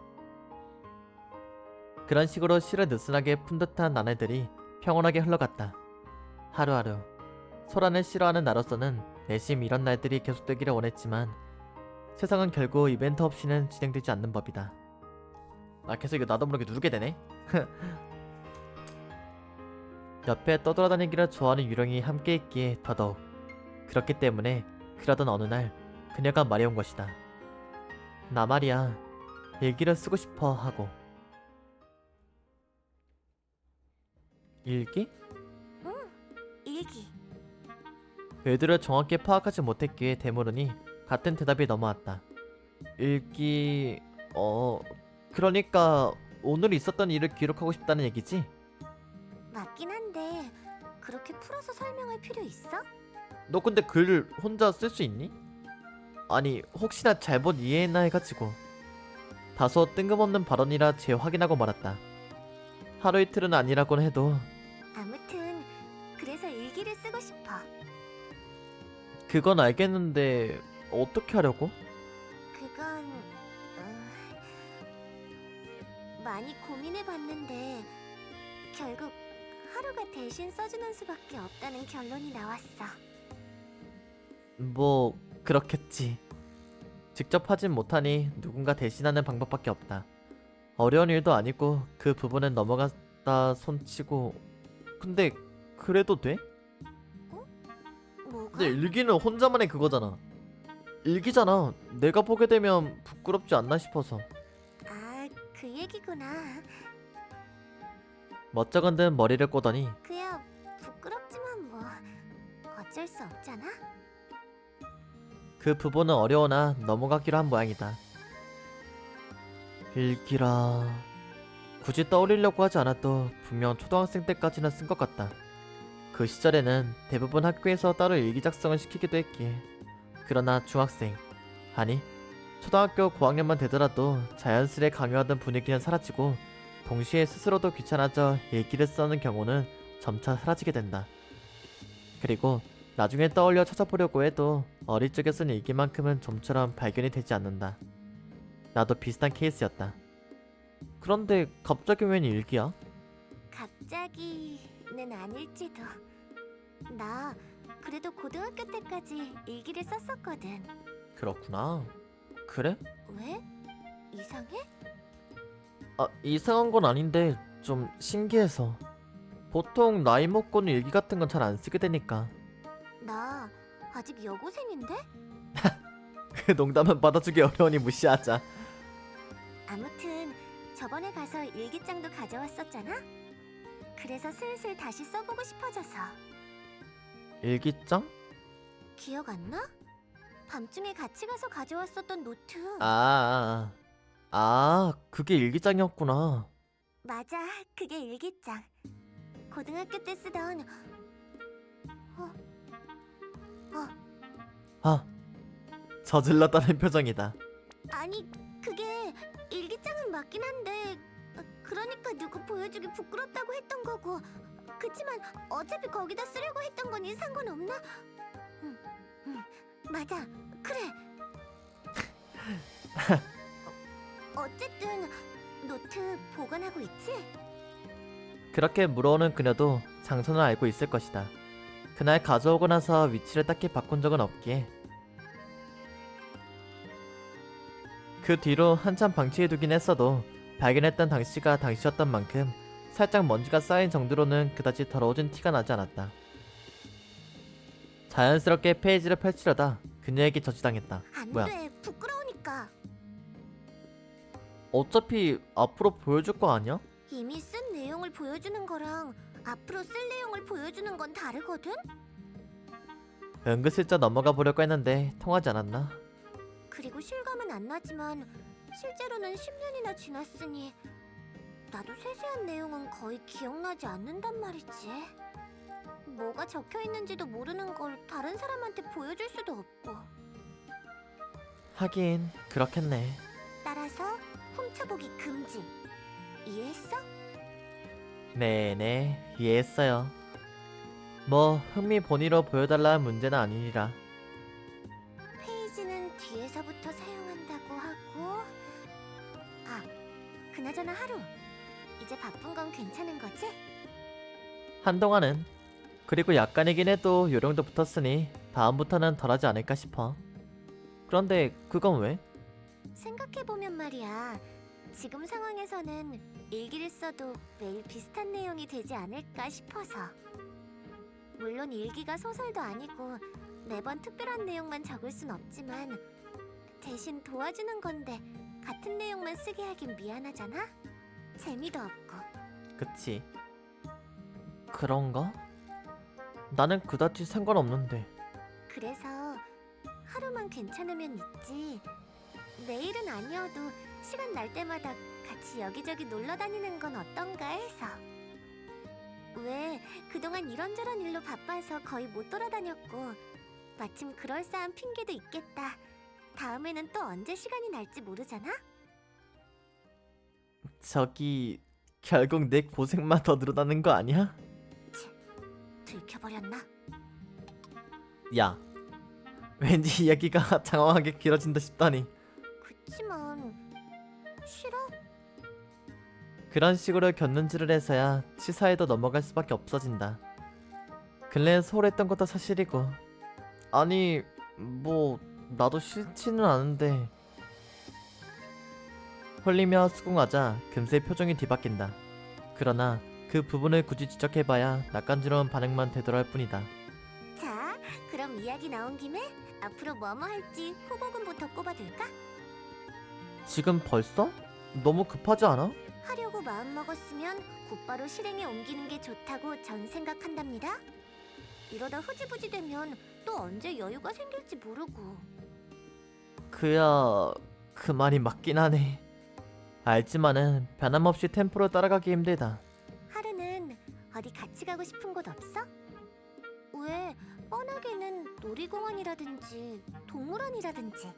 그런 식으로 시를 느슨하게 푼 듯한 나날들이 평온하게 흘러갔다. 하루하루 소란을 싫어하는 나로서는 내심 이런 날들이 계속되기를 원했지만 세상은 결국 이벤트 없이는 진행되지 않는 법이다. 계속 이거 나도 모르게 누르게 되네. 옆에 떠돌아다니기를 좋아하는 유령이 함께 있기에 더더욱. 그렇기 때문에 그러던 어느 날 그녀가 말해온 것이다. 나 말이야 일기를 쓰고 싶어 하고. 일기? 일기. 의도를 정확히 파악하지 못했기에 되물으니 같은 대답이 넘어왔다. 일기... 그러니까 오늘 있었던 일을 기록하고 싶다는 얘기지? 맞긴 한데 그렇게 풀어서 설명할 필요 있어? 너 근데 글 혼자 쓸 수 있니? 아니 혹시나 잘못 이해했나 해가지고. 다소 뜬금없는 발언이라 재확인하고 말았다. 하루 이틀은 아니라곤 해도 아무튼 그래서 일기를 쓰고 싶어. 그건 알겠는데 어떻게 하려고? 그건 많이 고민해봤는데 결국 하루가 대신 써주는 수밖에 없다는 결론이 나왔어. 뭐 그렇겠지. 직접 하진 못하니 누군가 대신하는 방법밖에 없다. 어려운 일도 아니고 그 부분은 넘어갔다 손치고. 근데 그래도 돼? 뭐가? 근데 일기는 혼자만의 그거잖아. 일기잖아. 내가 보게 되면 부끄럽지 않나 싶어서. 아, 그 얘기구나. 멋쩍은 듯 머리를 꼬더니 그야 부끄럽지만 뭐 어쩔 수 없잖아. 그 부분은 어려우나 넘어가기로 한 모양이다. 일기라... 굳이 떠올리려고 하지 않아도 분명 초등학생 때까지는 쓴 것 같다. 그 시절에는 대부분 학교에서 따로 일기 작성을 시키기도 했기에. 그러나 중학생, 아니 초등학교 고학년만 되더라도 자연스레 강요하던 분위기는 사라지고 동시에 스스로도 귀찮아져 일기를 쓰는 경우는 점차 사라지게 된다. 그리고 나중에 떠올려 찾아보려고 해도 어릴 적에 쓴 일기만큼은 좀처럼 발견이 되지 않는다. 나도 비슷한 케이스였다. 그런데 갑자기 웬 일기야? 갑자기는 아닐지도. 나 그래도 고등학교 때까지 일기를 썼었거든. 그렇구나. 그래? 왜? 이상해? 이상한 건 아닌데 좀 신기해서. 보통 나이 먹고는 일기 같은 건 잘 안 쓰게 되니까. 나 아직 여고생인데? 그 농담은 받아주기 어려우니 무시하자. 아무튼 저번에 가서 일기장도 가져왔었잖아? 그래서 슬슬 다시 써보고 싶어져서. 일기장? 기억 안 나? 밤중에 같이 가서 가져왔었던 노트. 그게 일기장이었구나. 맞아, 그게 일기장. 고등학교 때 쓰던. 저질렀다는 표정이다. 아니, 그게 일기장은 맞긴 한데 그러니까 누구 보여주기 부끄럽다고 했던 거고. 그치만 어차피 거기다 쓰려고 했던 거니 상관없나? 응, 맞아, 그래. 어쨌든 노트 보관하고 있지? 그렇게 물어오는 그녀도 장소는 알고 있을 것이다. 그날 가져오고 나서 위치를 딱히 바꾼 적은 없기에. 그 뒤로 한참 방치해두긴 했어도 발견했던 당시가 당시였던 만큼 살짝 먼지가 쌓인 정도로는 그다지 더러워진 티가 나지 않았다. 자연스럽게 페이지를 펼치려다 그녀에게 저지당했다. 안 뭐야? 돼, 부끄러우니까. 어차피 앞으로 보여줄 거 아니야? 이미 쓴 내용을 보여주는 거랑 앞으로 쓸 내용을 보여주는 건 다르거든? 은근슬쩍 넘어가 보려고 했는데 통하지 않았나? 그리고 실감은 안 나지만 실제로는 10년이나 지났으니 나도 세세한 내용은 거의 기억나지 않는단 말이지. 뭐가 적혀 있는지도 모르는 걸 다른 사람한테 보여줄 수도 없고. 하긴 그렇겠네. 따라서 훔쳐보기 금지. 이해했어? 네네, 이해했어요. 뭐 흥미 본위로 보여달라는 문제는 아니니라. 페이지는 뒤에서부터 사용한다고 하고. 아, 그나저나 하루. 이제 바쁜 건 괜찮은 거지? 한동안은. 그리고 약간이긴 해도 요령도 붙었으니 다음부터는 덜하지 않을까 싶어. 그런데 그건 왜? 생각해보면 말이야. 지금 상황에서는 일기를 써도 매일 비슷한 내용이 되지 않을까 싶어서. 물론 일기가 소설도 아니고 매번 특별한 내용만 적을 순 없지만 대신 도와주는 건데 같은 내용만 쓰게 하긴 미안하잖아? 재미도 없고. 그치. 그런가? 나는 그다지 상관없는데. 그래서 하루만 괜찮으면 있지. 매일은 아니어도 시간 날 때마다 같이 여기저기 놀러 다니는 건 어떤가 해서. 왜 그동안 이런저런 일로 바빠서 거의 못 돌아다녔고 마침 그럴싸한 핑계도 있겠다. 다음에는 또 언제 시간이 날지 모르잖아? 저기 결국 내 고생만 더 늘어나는 거 아니야? 들켜버렸나? 야, 왠지 이야기가 장황하게 길어진다 싶다니. 그치만 싫어? 그런 식으로 곁눈질을 해서야 치사에도 넘어갈 수밖에 없어진다. 근래 소홀했던 것도 사실이고. 아니, 뭐 나도 싫지는 않은데. 홀리며 수긍하자 금세 표정이 뒤바뀐다. 그러나 그 부분을 굳이 지적해봐야 낯간지러운 반응만 되돌아올 뿐이다. 자, 그럼 이야기 나온 김에 앞으로 뭐뭐 할지 후보군부터 꼽아둘까? 지금 벌써? 너무 급하지 않아? 하려고 마음먹었으면 곧바로 실행에 옮기는 게 좋다고 전 생각한답니다. 이러다 흐지부지 되면 또 언제 여유가 생길지 모르고. 그야 그 말이 맞긴 하네. 알지만은 변함없이 템포로 따라가기 힘들다. 하루는 어디 같이 가고 싶은 곳 없어? 왜 뻔하게는 놀이공원이라든지 동물원이라든지.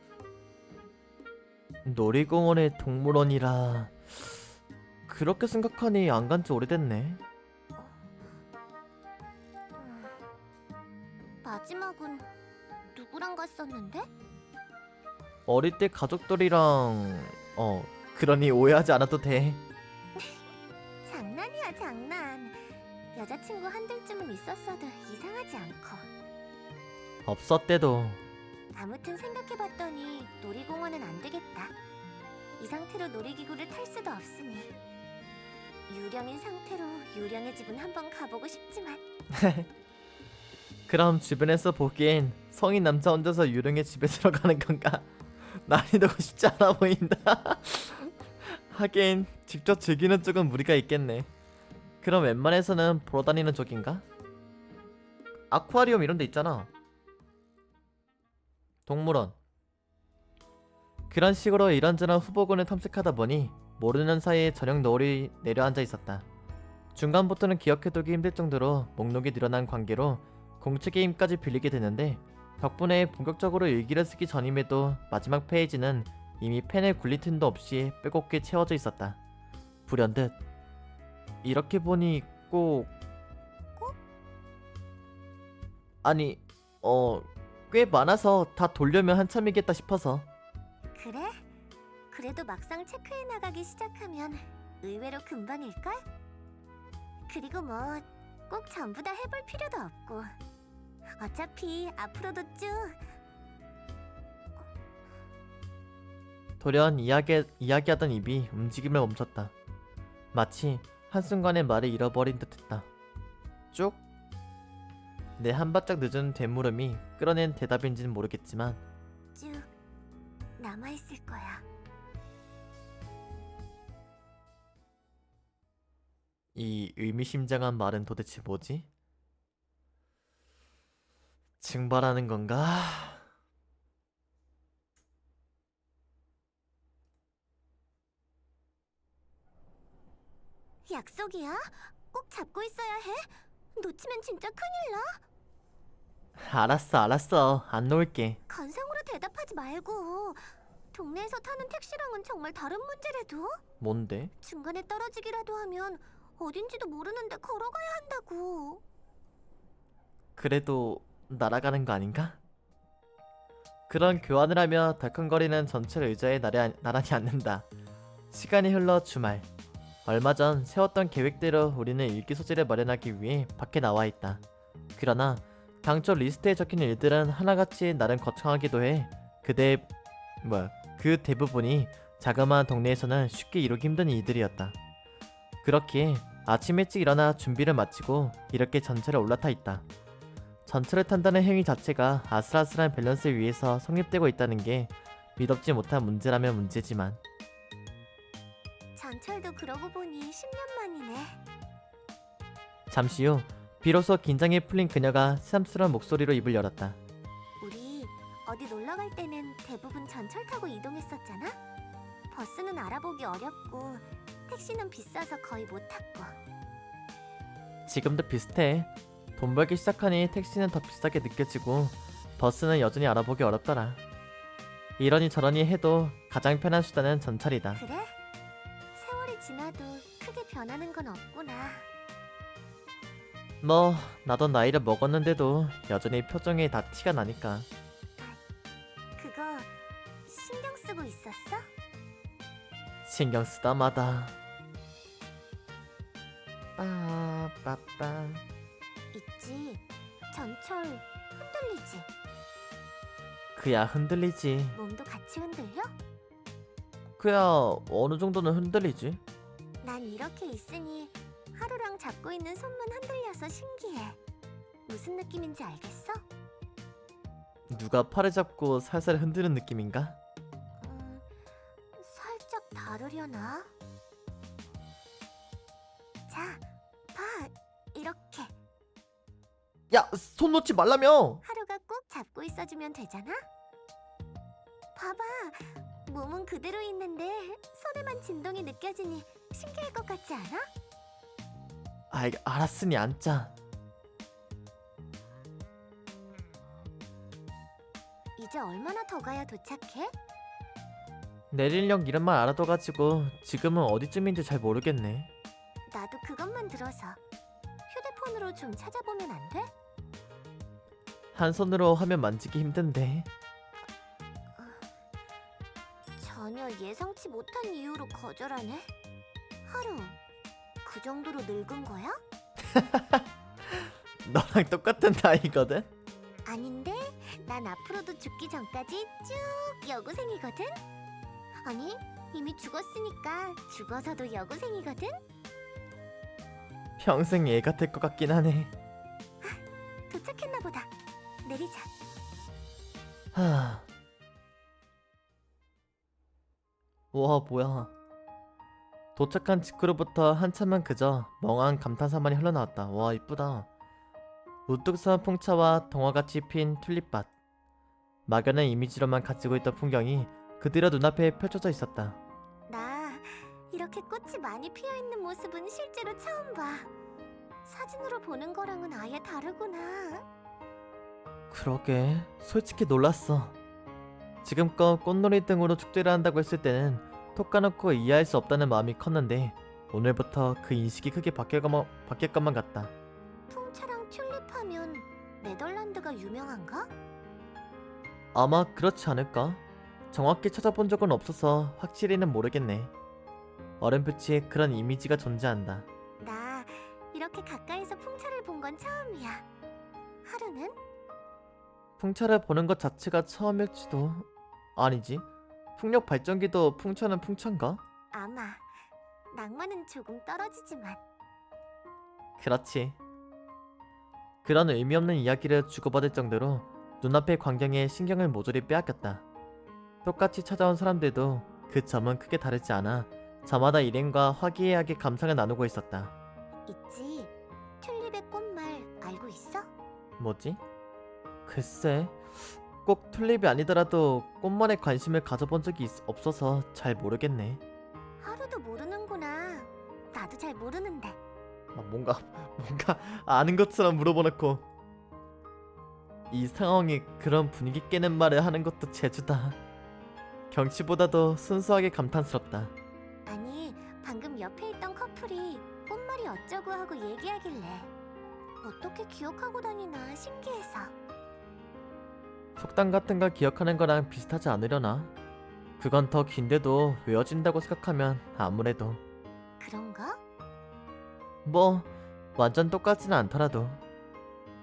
놀이공원의 동물원이라 그렇게 생각하니 안 간지 오래됐네. 마지막은 누구랑 갔었는데? 어릴 때 가족들이랑 그러니 오해하지 않아도 돼. 장난이야 장난. 여자친구 한둘쯤은 있었어도 이상하지 않고. 없었대도. 아무튼 생각해봤더니 놀이공원은 안 되겠다. 이 상태로 놀이기구를 탈 수도 없으니. 유령인 상태로 유령의 집은 한번 가보고 싶지만. 그럼 주변에서 보기엔 성인 남자 혼자서 유령의 집에 들어가는 건가? 난이도가 쉽지 않아 보인다. 하긴 직접 즐기는 쪽은 무리가 있겠네. 그럼 웬만해서는 보러 다니는 쪽인가? 아쿠아리움 이런 데 있잖아. 동물원. 그런 식으로 이런저런 후보군을 탐색하다 보니 모르는 사이에 저녁 노을이 내려앉아 있었다. 중간부터는 기억해두기 힘들 정도로 목록이 늘어난 관계로 공책의 힘까지 빌리게 되는데 덕분에 본격적으로 일기를 쓰기 전임에도 마지막 페이지는 이미 펜에 굴릴 틈도 없이 빼곡히 채워져 있었다. 불현듯 이렇게 보니 꼭 아니 꽤 많아서 다 돌려면 한참이겠다 싶어서. 그래? 그래도 막상 체크해 나가기 시작하면 의외로 금방일걸? 그리고 뭐 꼭 전부 다 해볼 필요도 없고. 어차피 앞으로도 쭉. 돌연 이야기하던 입이 움직임을 멈췄다. 마치 한순간에 말을 잃어버린 듯했다. 쭉? 내 한바짝 늦은 되물음이 끌어낸 대답인지는 모르겠지만 쭉 남아있을 거야. 이 의미심장한 말은 도대체 뭐지? 증발하는 건가? 약속이야? 꼭 잡고 있어야 해? 놓치면 진짜 큰일 나. 알았어. 안 놓을게. 건성으로 대답하지 말고. 동네에서 타는 택시랑은 정말 다른 문제래도. 뭔데? 중간에 떨어지기라도 하면 어딘지도 모르는데 걸어가야 한다고. 그래도 날아가는 거 아닌가? 그런 교환을 하며 덜컹거리는 전철 의자에 나란히 앉는다. 시간이 흘러 주말. 얼마 전 세웠던 계획대로 우리는 일기 소재를 마련하기 위해 밖에 나와 있다. 그러나 당초 리스트에 적힌 일들은 하나같이 나름 거창하기도 해. 그 대부분이 자그마한 동네에서는 쉽게 이루기 힘든 일들이었다. 그렇기에 아침 일찍 일어나 준비를 마치고 이렇게 전철에 올라타 있다. 전철을 탄다는 행위 자체가 아슬아슬한 밸런스 위에서 성립되고 있다는 게 믿업지 못한 문제라면 문제지만 전철도 그러고 보니 10년 만이네. 잠시 후 비로소 긴장이 풀린 그녀가 새삼스러운 목소리로 입을 열었다. 우리 어디 놀러 갈 때는 대부분 전철 타고 이동했었잖아. 버스는 알아보기 어렵고 택시는 비싸서 거의 못 탔고. 지금도 비슷해. 돈 벌기 시작하니 택시는 더 비싸게 느껴지고 버스는 여전히 알아보기 어렵더라. 이러니 저러니 해도 가장 편한 수단은 전철이다. 그래? 세월이 지나도 크게 변하는 건 없구나. 뭐 나도 나이를 먹었는데도 여전히 표정에 다 티가 나니까. 그거 신경 쓰고 있었어? 신경 쓰다 마다. 빠빠빠. 있지. 전철 흔들리지. 그야 흔들리지. 몸도 같이 흔들려? 그야 어느 정도는 흔들리지. 난 이렇게 있으니 하루랑 잡고 있는 손만 흔들려서 신기해. 무슨 느낌인지 알겠어? 누가 팔을 잡고 살살 흔드는 느낌인가? 살짝 다르려나? 자, 봐. 이렇게. 야, 손 놓지 말라며. 하루가 꼭 잡고 있어주면 되잖아? 봐봐. 몸은 그대로 있는데 손에만 진동이 느껴지니 신기할 것 같지 않아? 알았으니 앉자. 이제 얼마나 더 가야 도착해? 내릴역 이름만 알아둬가지고 지금은 어디쯤인지 잘 모르겠네. 나도 그것만 들어서 휴대폰으로 좀 찾아보면 안 돼? 한 손으로 화면 만지기 힘든데. 전혀 예상치 못한 이유로 거절하네. 하루, 그 정도로 늙은 거야? 너랑 똑같은 나이거든? 아닌데, 난 앞으로도 죽기 전까지 쭉 여고생이거든? 아니, 이미 죽었으니까 죽어서도 여고생이거든? 평생 애가 될 것 같긴 하네. 도착했나 보다. 내리자. 하... 와, 뭐야. 도착한 직후로부터 한참은 그저 멍한 감탄사만이 흘러나왔다. 와, 이쁘다. 우뚝 선 풍차와 동화같이 핀 튤립밭. 막연한 이미지로만 가지고 있던 풍경이 그대로 눈앞에 펼쳐져 있었다. 나 이렇게 꽃이 많이 피어있는 모습은 실제로 처음 봐. 사진으로 보는 거랑은 아예 다르구나. 그러게, 솔직히 놀랐어. 지금껏 꽃놀이 등으로 축제를 한다고 했을 때는 톡 까놓고 이해할 수 없다는 마음이 컸는데 오늘부터 그 인식이 크게 바뀔 것만 같다. 풍차랑 튤립하면 네덜란드가 유명한가? 아마 그렇지 않을까? 정확히 찾아본 적은 없어서 확실히는 모르겠네. 어렴풋이 그런 이미지가 존재한다. 나 이렇게 가까이서 풍차를 본 건 처음이야. 하루는? 풍차를 보는 것 자체가 처음일지도. 아니지, 풍력 발전기도 풍차는 풍차인가? 아마. 낭만은 조금 떨어지지만. 그렇지. 그런 의미 없는 이야기를 주고받을 정도로 눈앞의 광경에 신경을 모조리 빼앗겼다. 똑같이 찾아온 사람들도 그 점은 크게 다르지 않아 저마다 일행과 화기애애하게 감상을 나누고 있었다. 있지. 튤립의 꽃말 알고 있어? 뭐지? 글쎄, 꼭 튤립이 아니더라도 꽃말에 관심을 가져본 적이 없어서 잘 모르겠네. 하루도 모르는구나. 나도 잘 모르는데. 뭔가 아는 것처럼 물어보놓고 이 상황에 그런 분위기 깨는 말을 하는 것도 재주다. 경치보다도 순수하게 감탄스럽다. 아니, 방금 옆에 있던 커플이 꽃말이 어쩌고 하고 얘기하길래 어떻게 기억하고 다니나 신기해서. 속담 같은 걸 기억하는 거랑 비슷하지 않으려나? 그건 더 긴데도 외워진다고 생각하면 아무래도 그런가? 뭐 완전 똑같지는 않더라도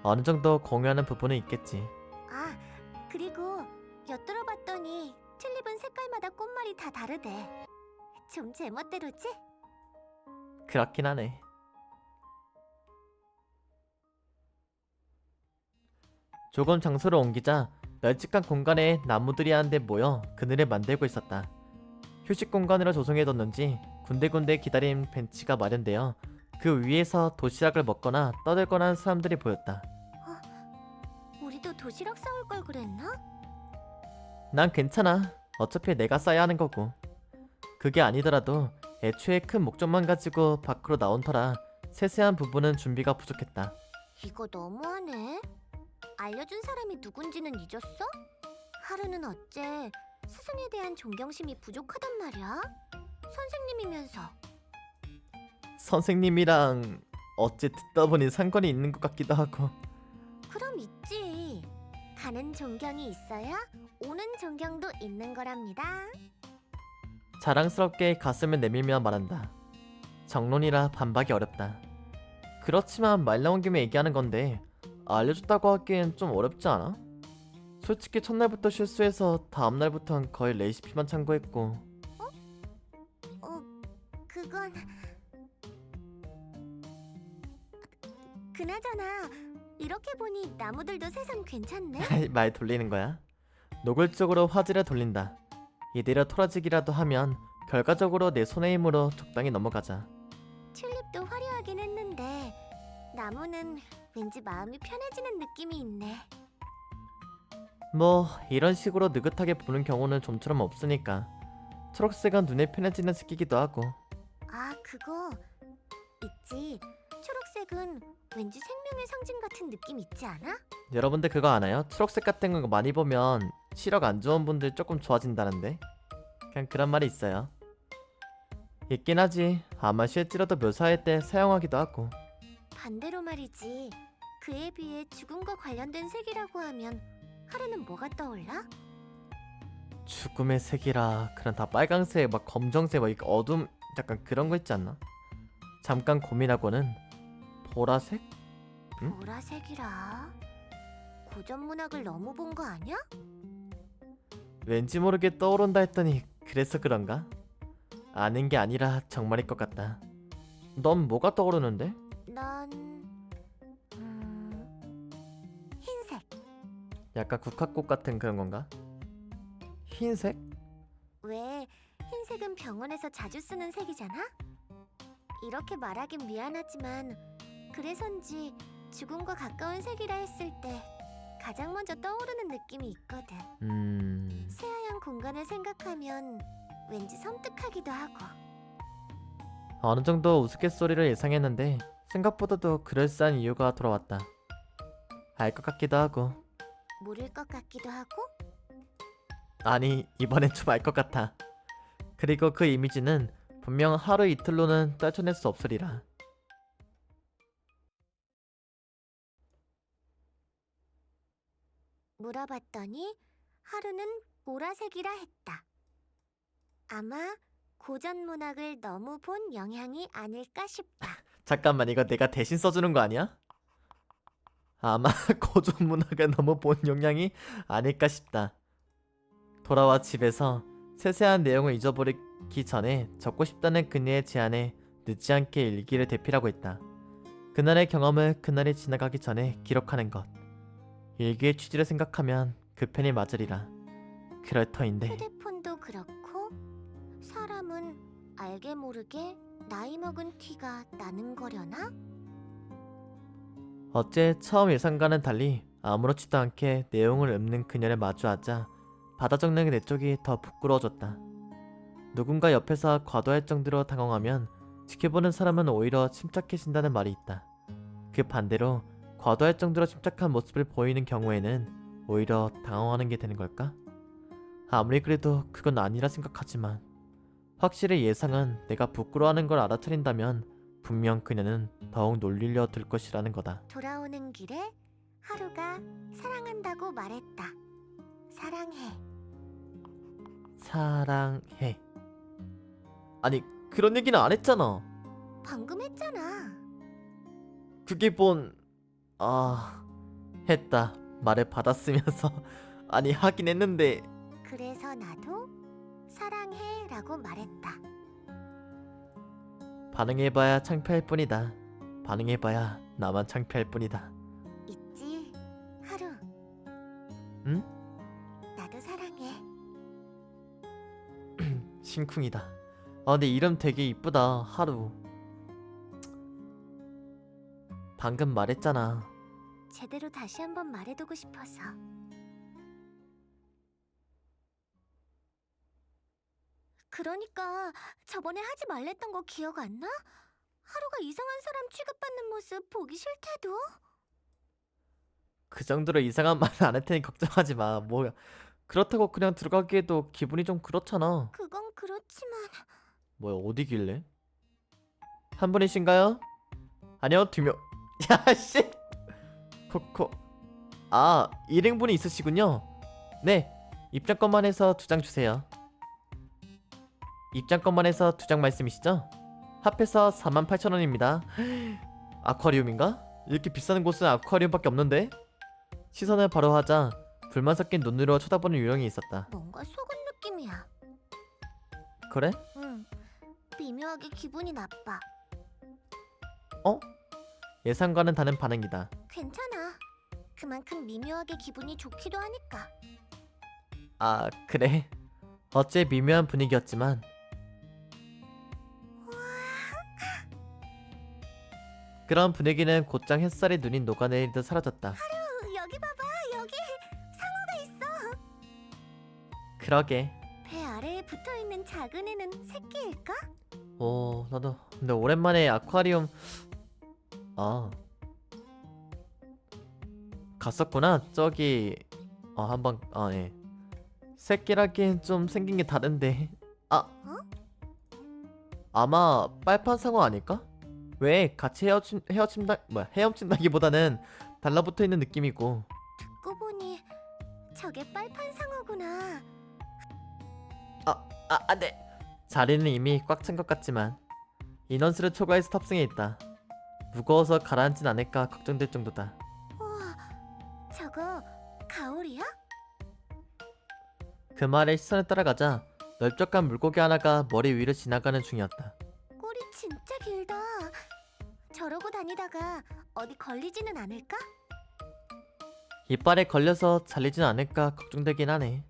어느 정도 공유하는 부분은 있겠지. 아, 그리고 엿들어봤더니 튤립은 색깔마다 꽃말이 다 다르대. 좀 제멋대로지? 그렇긴 하네. 조금 장소를 옮기자 널찍한 공간에 나무들이 한데 모여 그늘을 만들고 있었다. 휴식 공간으로 조성해뒀는지 군데군데 기다림 벤치가 마련되어 그 위에서 도시락을 먹거나 떠들거나 하는 사람들이 보였다. 우리도 도시락 싸올 걸 그랬나? 난 괜찮아. 어차피 내가 싸야 하는 거고. 그게 아니더라도 애초에 큰 목적만 가지고 밖으로 나온 터라 세세한 부분은 준비가 부족했다. 이거 너무하네. 알려준 사람이 누군지는 잊었어? 하루는 어째 스승에 대한 존경심이 부족하단 말이야? 선생님이면서. 선생님이랑 어째 듣다 보니 상관이 있는 것 같기도 하고. 그럼 있지. 가는 존경이 있어야 오는 존경도 있는 거랍니다. 자랑스럽게 가슴을 내밀며 말한다. 정론이라 반박이 어렵다. 그렇지만 말 나온 김에 얘기하는 건데 알려줬다고 하기엔 좀 어렵지 않아? 솔직히 첫날부터 실수해서 다음날부턴 거의 레시피만 참고했고. 그건... 그나저나 이렇게 보니 나무들도 새삼 괜찮네. 말 돌리는 거야? 노골적으로 화제를 돌린다. 이대로 토라지기라도 하면 결과적으로 내 손의 힘으로 적당히 넘어가자. 튤립도 화려하긴 했는데 나무는 왠지 마음이 편해지는 느낌이 있네. 뭐 이런 식으로 느긋하게 보는 경우는 좀처럼 없으니까 초록색은 눈에 편해지는 색이기도 하고. 아, 그거 있지. 초록색은 왠지 생명의 상징 같은 느낌 있지 않아? 여러분들 그거 아나요? 초록색 같은 거 많이 보면 시력 안 좋은 분들 조금 좋아진다는데? 그냥 그런 말이 있어요. 있긴 하지. 아마 실제로도 묘사할 때 사용하기도 하고. 반대로 말이지. 그에 비해 죽음과 관련된 색이라고 하면 하루는 뭐가 떠올라? 죽음의 색이라 그냥 다 빨강색 막 검정색 막 이렇게 어둠 약간 그런 거 있지 않나? 잠깐 고민하고는 보라색? 응? 보라색이라. 고전 문학을 너무 본 거 아니야? 왠지 모르게 떠오른다 했더니 그래서 그런가? 아는 게 아니라 정말일 것 같다. 넌 뭐가 떠오르는데? 난... 흰색. 약간 국화꽃 같은 그런 건가? 흰색? 왜 흰색은 병원에서 자주 쓰는 색이잖아? 이렇게 말하긴 미안하지만 그래서인지 죽음과 가까운 색이라 했을 때 가장 먼저 떠오르는 느낌이 있거든. 새하얀 공간을 생각하면 왠지 섬뜩하기도 하고. 어느 정도 우스갯소리를 예상했는데 생각보다도 그럴싸한 이유가 돌아왔다. 알 것 같기도 하고. 모를 것 같기도 하고. 아니 이번엔 좀 알 것 같아. 그리고 그 이미지는 분명 하루 이틀로는 떨쳐낼 수 없으리라. 물어봤더니 하루는 보라색이라 했다. 아마 고전 문학을 너무 본 영향이 아닐까 싶다. 잠깐만 이거 내가 대신 써주는 거 아니야? 아마 고전 문학을 너무 본 영향이 아닐까 싶다. 돌아와 집에서 세세한 내용을 잊어버리기 전에 적고 싶다는 그녀의 제안에 늦지 않게 일기를 대필하고 있다. 그날의 경험을 그날이 지나가기 전에 기록하는 것. 일기의 취지를 생각하면 그 편이 맞으리라. 그럴 터인데 휴대폰도 그렇고 사람은 알게 모르게 나이 먹은 티가 나는 거려나? 어째 처음 예상과는 달리 아무렇지도 않게 내용을 읊는 그녀를 마주하자 받아 적는 내 쪽이 더 부끄러워졌다. 누군가 옆에서 과도할 정도로 당황하면 지켜보는 사람은 오히려 침착해진다는 말이 있다. 그 반대로 과도할 정도로 침착한 모습을 보이는 경우에는 오히려 당황하는 게 되는 걸까? 아무리 그래도 그건 아니라 생각하지만 확실히 예상은 내가 부끄러워하는 걸 알아차린다면 분명 그녀는 더욱 놀리려 들 것이라는 거다. 돌아오는 길에 하루가 사랑한다고 말했다. 사랑해. 사랑해. 아니 그런 얘기는 안 했잖아. 방금 했잖아. 그게 했다. 말을 받았으면서 아니 하긴 했는데 그래서 나도 사랑해라고 말했다. 반응해봐야 창피할 뿐이다. 반응해봐야 나만 창피할 뿐이다. 있지, 하루. 응? 나도 사랑해. 심쿵이다. 근데 이름 되게 이쁘다. 하루. 방금 말했잖아. 제대로 다시 한번 말해두고 싶어서. 그러니까 저번에 하지 말랬던 거 기억 안 나? 하루가 이상한 사람 취급받는 모습 보기 싫대도. 그 정도로 이상한 말은 안 할 테니 걱정하지 마. 뭐 그렇다고 그냥 들어가기에도 기분이 좀 그렇잖아. 그건 그렇지만. 뭐야 어디길래? 한 분이신가요? 아니요 2명. 야 씨. 코코. 1인분이 있으시군요. 네. 입장권만 해서 2장 주세요. 입장권만 해서 2장 말씀이시죠? 합해서 48,000원입니다. 아쿠아리움인가? 이렇게 비싼 곳은 아쿠아리움밖에 없는데? 시선을 바로 하자 불만 섞인 눈으로 쳐다보는 유령이 있었다. 뭔가 속은 느낌이야. 그래? 응. 미묘하게 기분이 나빠. 예상과는 다른 반응이다. 괜찮아. 그만큼 미묘하게 기분이 좋기도 하니까. 그래. 어째 미묘한 분위기였지만 그런 분위기는 곧장 햇살이 눈이 녹아내리듯 사라졌다. 여기 봐봐. 여기 상어가 있어. 그러게. 배 아래에 붙어있는 작은 애는 새끼일까? 나도 근데 오랜만에 아쿠아리움 갔었구나. 저기 한번 예. 새끼라기엔 좀 생긴 게 다른데. 아마 빨판 상어 아닐까? 왜 같이 헤엄친다기보다는 달라붙어 있는 느낌이고. 듣고 보니 저게 빨판 상어구나. 안돼. 자리는 이미 꽉 찬 것 같지만 인원수를 초과해서 탑승해 있다. 무거워서 가라앉진 않을까 걱정될 정도다. 우와, 저거 가오리야? 그 말에 시선을 따라가자 넓적한 물고기 하나가 머리 위를 지나가는 중이었다. 꼬리 진짜 길다. 저러고 다니다가 어디 걸리지는 않을까? 이빨에 걸려서 잘리진 않을까 걱정되긴 하네.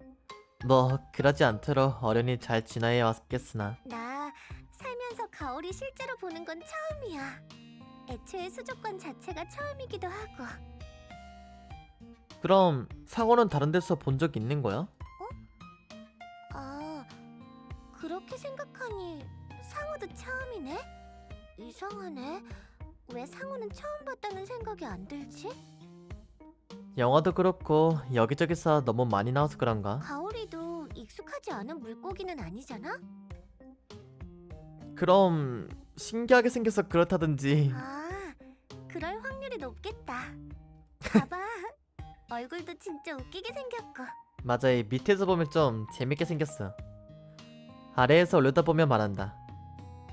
뭐 그러지 않도록 어련히 잘 진화해 왔겠으나. 나 살면서 가오리 실제로 보는 건 처음이야. 애초에 수족관 자체가 처음이기도 하고. 그럼 상어는 다른 데서 본 적 있는 거야? 그렇게 생각하니 상어도 처음이네? 이상하네. 왜 상어는 처음 봤다는 생각이 안 들지? 영화도 그렇고 여기저기서 너무 많이 나와서 그런가? 가오리도 익숙하지 않은 물고기는 아니잖아? 그럼 신기하게 생겨서 그렇다든지. 그럴 확률이 높겠다. 봐봐. 얼굴도 진짜 웃기게 생겼고. 맞아, 이 밑에서 보면 좀 재밌게 생겼어. 아래에서 올려다보면 말한다.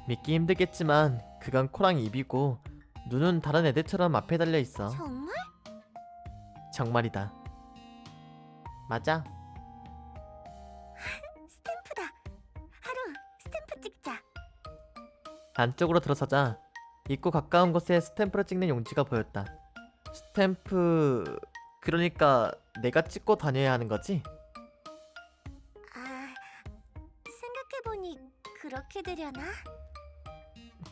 믿기 힘들겠지만 그건 코랑 입이고 눈은 다른 애들처럼 앞에 달려있어. 정말? 정말이다. 맞아. 스탬프다. 하루, 스탬프 찍자. 안쪽으로 들어서자 입구 가까운 곳에 스탬프를 찍는 용지가 보였다. 스탬프... 그러니까 내가 찍고 다녀야 하는 거지? 생각해보니 그렇게 되려나?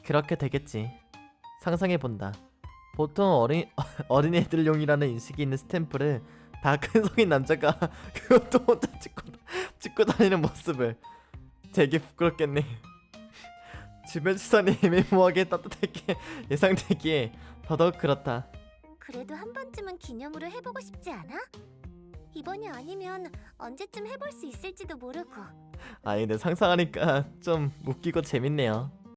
그렇게 되겠지. 상상해본다. 보통 어린애들용이라는 인식이 있는 스탬프를 다 큰 성인 남자가 그것도 혼자 찍고 다니는 모습을. 되게 부끄럽겠네. 주변 시선이 애매모호하게 따뜻하게 예상되기에 더더욱 그렇다. 그래도 한 번쯤은 기념으로 해보고 싶지 않아? 이번이 아니면 언제쯤 해볼 수 있을지도 모르고. 아니 근데 상상하니까 좀 웃기고 재밌네요.